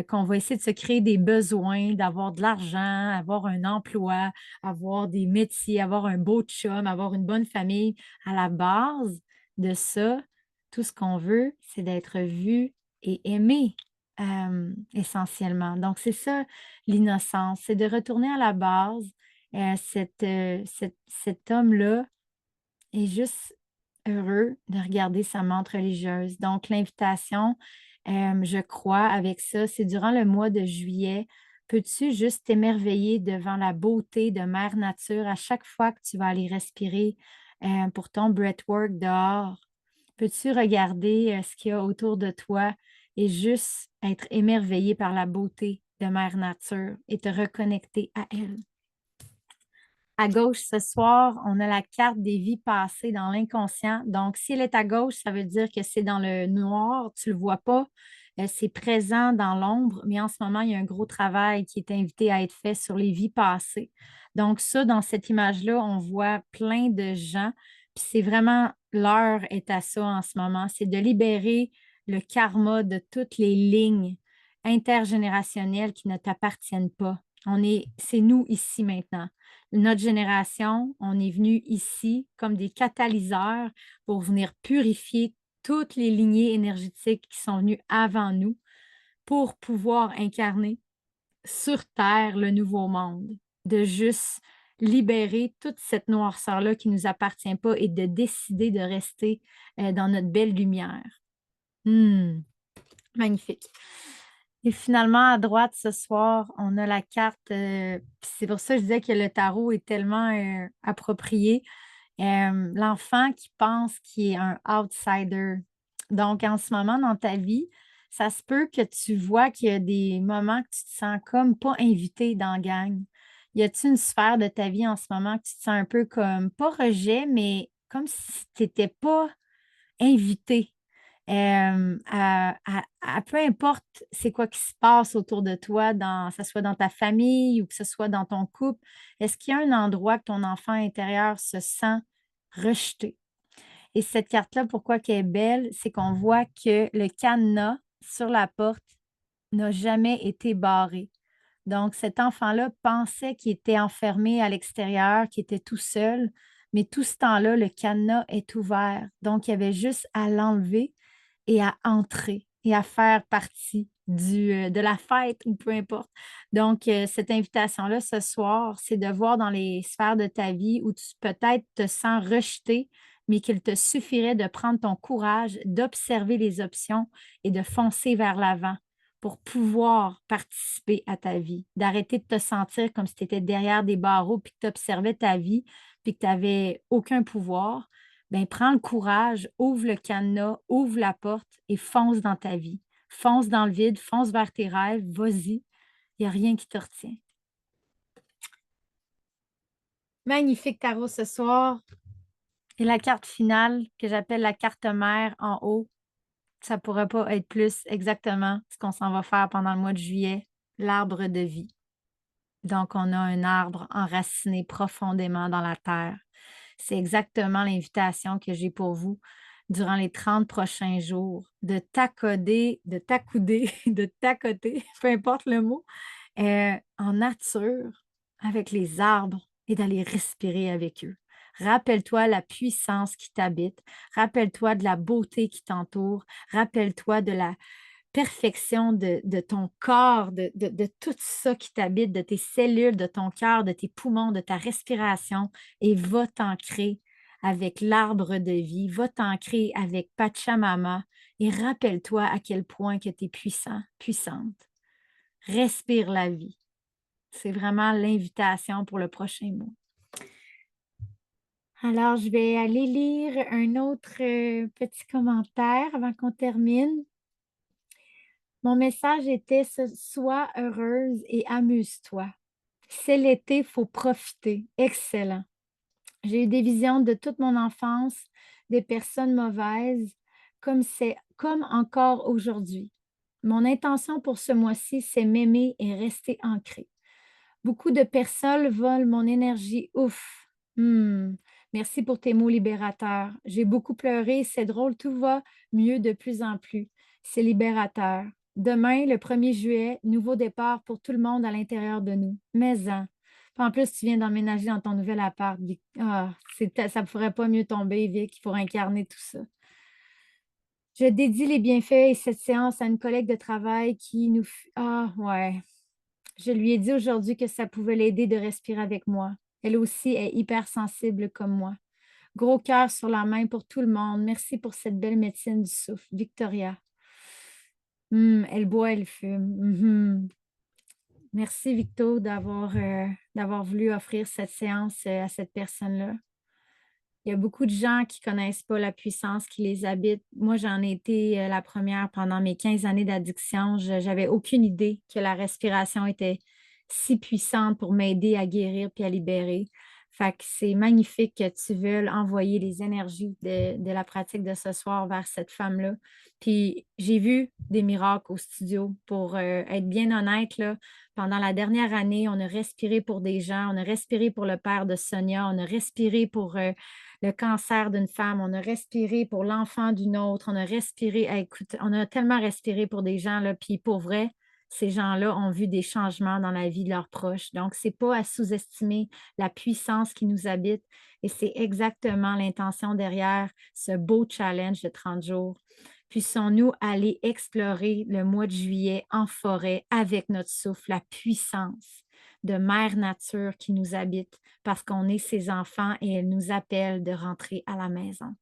qu'on va essayer de se créer des besoins, d'avoir de l'argent, avoir un emploi, avoir des métiers, avoir un beau chum, avoir une bonne famille. À la base de ça, tout ce qu'on veut, c'est d'être vu et aimé, essentiellement. Donc, c'est ça l'innocence, c'est de retourner à la base. Cet homme-là est juste heureux de regarder sa menthe religieuse. Donc, l'invitation, je crois, avec ça, c'est durant le mois de juillet. Peux-tu juste t'émerveiller devant la beauté de Mère Nature à chaque fois que tu vas aller respirer pour ton breathwork dehors? Peux-tu regarder ce qu'il y a autour de toi et juste être émerveillé par la beauté de Mère Nature et te reconnecter à elle? À gauche, ce soir, on a la carte des vies passées dans l'inconscient. Donc, si elle est à gauche, ça veut dire que c'est dans le noir, tu ne le vois pas. c'est présent dans l'ombre, mais en ce moment, il y a un gros travail qui est invité à être fait sur les vies passées. Donc ça, dans cette image-là, on voit plein de gens, puis c'est vraiment l'heure est à ça en ce moment, c'est de libérer le karma de toutes les lignes intergénérationnelles qui ne t'appartiennent pas. C'est nous ici maintenant. Notre génération, on est venu ici comme des catalyseurs pour venir purifier toutes les lignées énergétiques qui sont venues avant nous pour pouvoir incarner sur Terre le nouveau monde, de juste libérer toute cette noirceur-là qui ne nous appartient pas et de décider de rester dans notre belle lumière. Magnifique. Et finalement, à droite, ce soir, on a la carte, puis c'est pour ça que je disais que le tarot est tellement approprié. L'enfant qui pense qu'il est un outsider. Donc, en ce moment dans ta vie, ça se peut que tu vois qu'il y a des moments que tu te sens comme pas invité dans la gang. Y a-t-il une sphère de ta vie en ce moment que tu te sens un peu comme, pas rejet, mais comme si tu n'étais pas invité? Peu importe c'est quoi qui se passe autour de toi, que ce soit dans ta famille ou que ce soit dans ton couple, est-ce qu'il y a un endroit que ton enfant intérieur se sent rejeté? Et cette carte-là, pourquoi qu'elle est belle, c'est qu'on voit que le cadenas sur la porte n'a jamais été barré. Donc, cet enfant-là pensait qu'il était enfermé à l'extérieur, qu'il était tout seul, mais tout ce temps-là, le cadenas est ouvert. Donc, il y avait juste à l'enlever et à entrer et à faire partie de la fête ou peu importe. Donc, cette invitation-là ce soir, c'est de voir dans les sphères de ta vie où tu peut-être te sens rejeté, mais qu'il te suffirait de prendre ton courage, d'observer les options et de foncer vers l'avant pour pouvoir participer à ta vie, d'arrêter de te sentir comme si tu étais derrière des barreaux puis que tu observais ta vie puis que tu n'avais aucun pouvoir. Bien, prends le courage, ouvre le cadenas, ouvre la porte et fonce dans ta vie. Fonce dans le vide, fonce vers tes rêves, vas-y, il n'y a rien qui te retient. Magnifique tarot ce soir. Et la carte finale, que j'appelle la carte mère en haut, ça ne pourrait pas être plus exactement ce qu'on s'en va faire pendant le mois de juillet, l'arbre de vie. Donc, on a un arbre enraciné profondément dans la terre. C'est exactement l'invitation que j'ai pour vous durant les 30 prochains jours, de t'accouder, de t'accoter, peu importe le mot, en nature, avec les arbres et d'aller respirer avec eux. Rappelle-toi la puissance qui t'habite, rappelle-toi de la beauté qui t'entoure, rappelle-toi de la perfection de ton corps, de tout ça qui t'habite, de tes cellules, de ton cœur, de tes poumons, de ta respiration, et va t'ancrer avec l'arbre de vie, va t'ancrer avec Pachamama, et rappelle-toi à quel point que tu es puissant, puissante. Respire la vie. C'est vraiment l'invitation pour le prochain mois. Alors, je vais aller lire un autre petit commentaire avant qu'on termine. Mon message était sois heureuse et amuse-toi. C'est l'été, il faut profiter. Excellent. J'ai eu des visions de toute mon enfance, des personnes mauvaises, comme encore aujourd'hui. Mon intention pour ce mois-ci, c'est m'aimer et rester ancrée. Beaucoup de personnes volent mon énergie. Ouf! Merci pour tes mots libérateurs. J'ai beaucoup pleuré. C'est drôle, tout va mieux de plus en plus. C'est libérateur. Demain, le 1er juillet, nouveau départ pour tout le monde à l'intérieur de nous. Mais en plus, tu viens d'emménager dans ton nouvel appart. Ça ne pourrait pas mieux tomber, Vic, pour incarner tout ça. Je dédie les bienfaits et cette séance à une collègue de travail qui nous... Ah, ouais. Je lui ai dit aujourd'hui que ça pouvait l'aider de respirer avec moi. Elle aussi est hypersensible comme moi. Gros cœur sur la main pour tout le monde. Merci pour cette belle médecine du souffle. Victoria. Elle boit, elle fume. Merci, Victo, d'avoir voulu offrir cette séance à cette personne-là. Il y a beaucoup de gens qui ne connaissent pas la puissance qui les habite. Moi, j'en ai été la première pendant mes 15 années d'addiction. Je n'avais aucune idée que la respiration était si puissante pour m'aider à guérir puis à libérer. Fait que c'est magnifique que tu veuilles envoyer les énergies de la pratique de ce soir vers cette femme-là. Puis j'ai vu des miracles au studio. Pour être bien honnête, là, pendant la dernière année, on a respiré pour des gens, on a respiré pour le père de Sonia, on a respiré pour le cancer d'une femme, on a respiré pour l'enfant d'une autre, on a respiré, écoute, on a tellement respiré pour des gens, là, puis pour vrai, ces gens-là ont vu des changements dans la vie de leurs proches. Donc, ce n'est pas à sous-estimer la puissance qui nous habite et c'est exactement l'intention derrière ce beau challenge de 30 jours. Puissons-nous aller explorer le mois de juillet en forêt avec notre souffle, la puissance de Mère Nature qui nous habite parce qu'on est ses enfants et elle nous appelle de rentrer à la maison.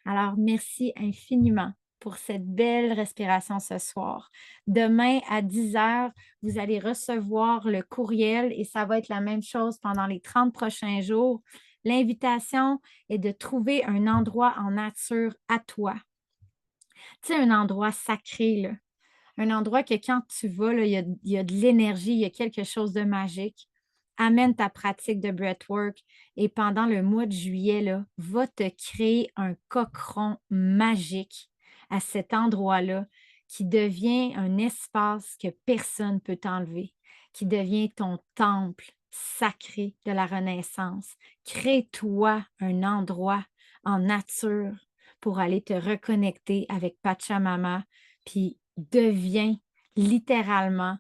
Alors, merci infiniment pour cette belle respiration ce soir. Demain à 10 heures, vous allez recevoir le courriel et ça va être la même chose pendant les 30 prochains jours. L'invitation est de trouver un endroit en nature à toi. Tu sais, un endroit sacré, là. Un endroit que quand tu vas, là, il y a de l'énergie, il y a quelque chose de magique. Amène ta pratique de breathwork et pendant le mois de juillet, là, va te créer un cocoon magique à cet endroit-là qui devient un espace que personne ne peut t'enlever, qui devient ton temple sacré de la Renaissance. Crée-toi un endroit en nature pour aller te reconnecter avec Pachamama, puis deviens littéralement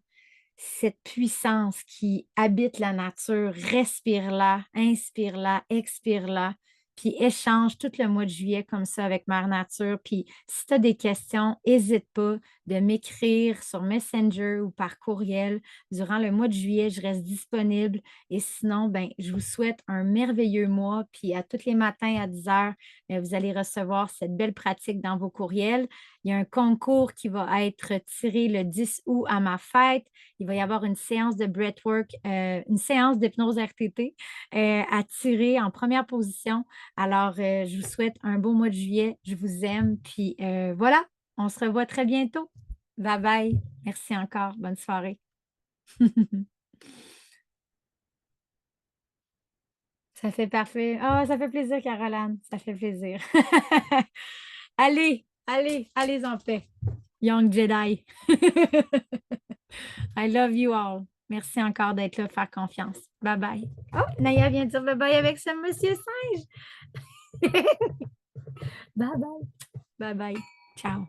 cette puissance qui habite la nature, respire-la, inspire-la, expire-la, puis échange tout le mois de juillet comme ça avec Mère Nature. Puis si tu as des questions, n'hésite pas de m'écrire sur Messenger ou par courriel. Durant le mois de juillet, je reste disponible. Et sinon, ben, je vous souhaite un merveilleux mois. Puis à tous les matins à 10 heures, vous allez recevoir cette belle pratique dans vos courriels. Il y a un concours qui va être tiré le 10 août à ma fête. Il va y avoir une séance de breathwork, une séance d'hypnose RTT à tirer en première position. Alors, je vous souhaite un beau mois de juillet. Je vous aime. Puis voilà, on se revoit très bientôt. Bye bye. Merci encore. Bonne soirée. Ça fait parfait. Oh, ça fait plaisir, Caroline. Ça fait plaisir. Allez, allez, allez en paix. Young Jedi. I love you all. Merci encore d'être là, faire confiance. Bye bye. Oh, Naya vient de dire bye bye avec ce monsieur singe. Bye bye. Bye bye. Ciao.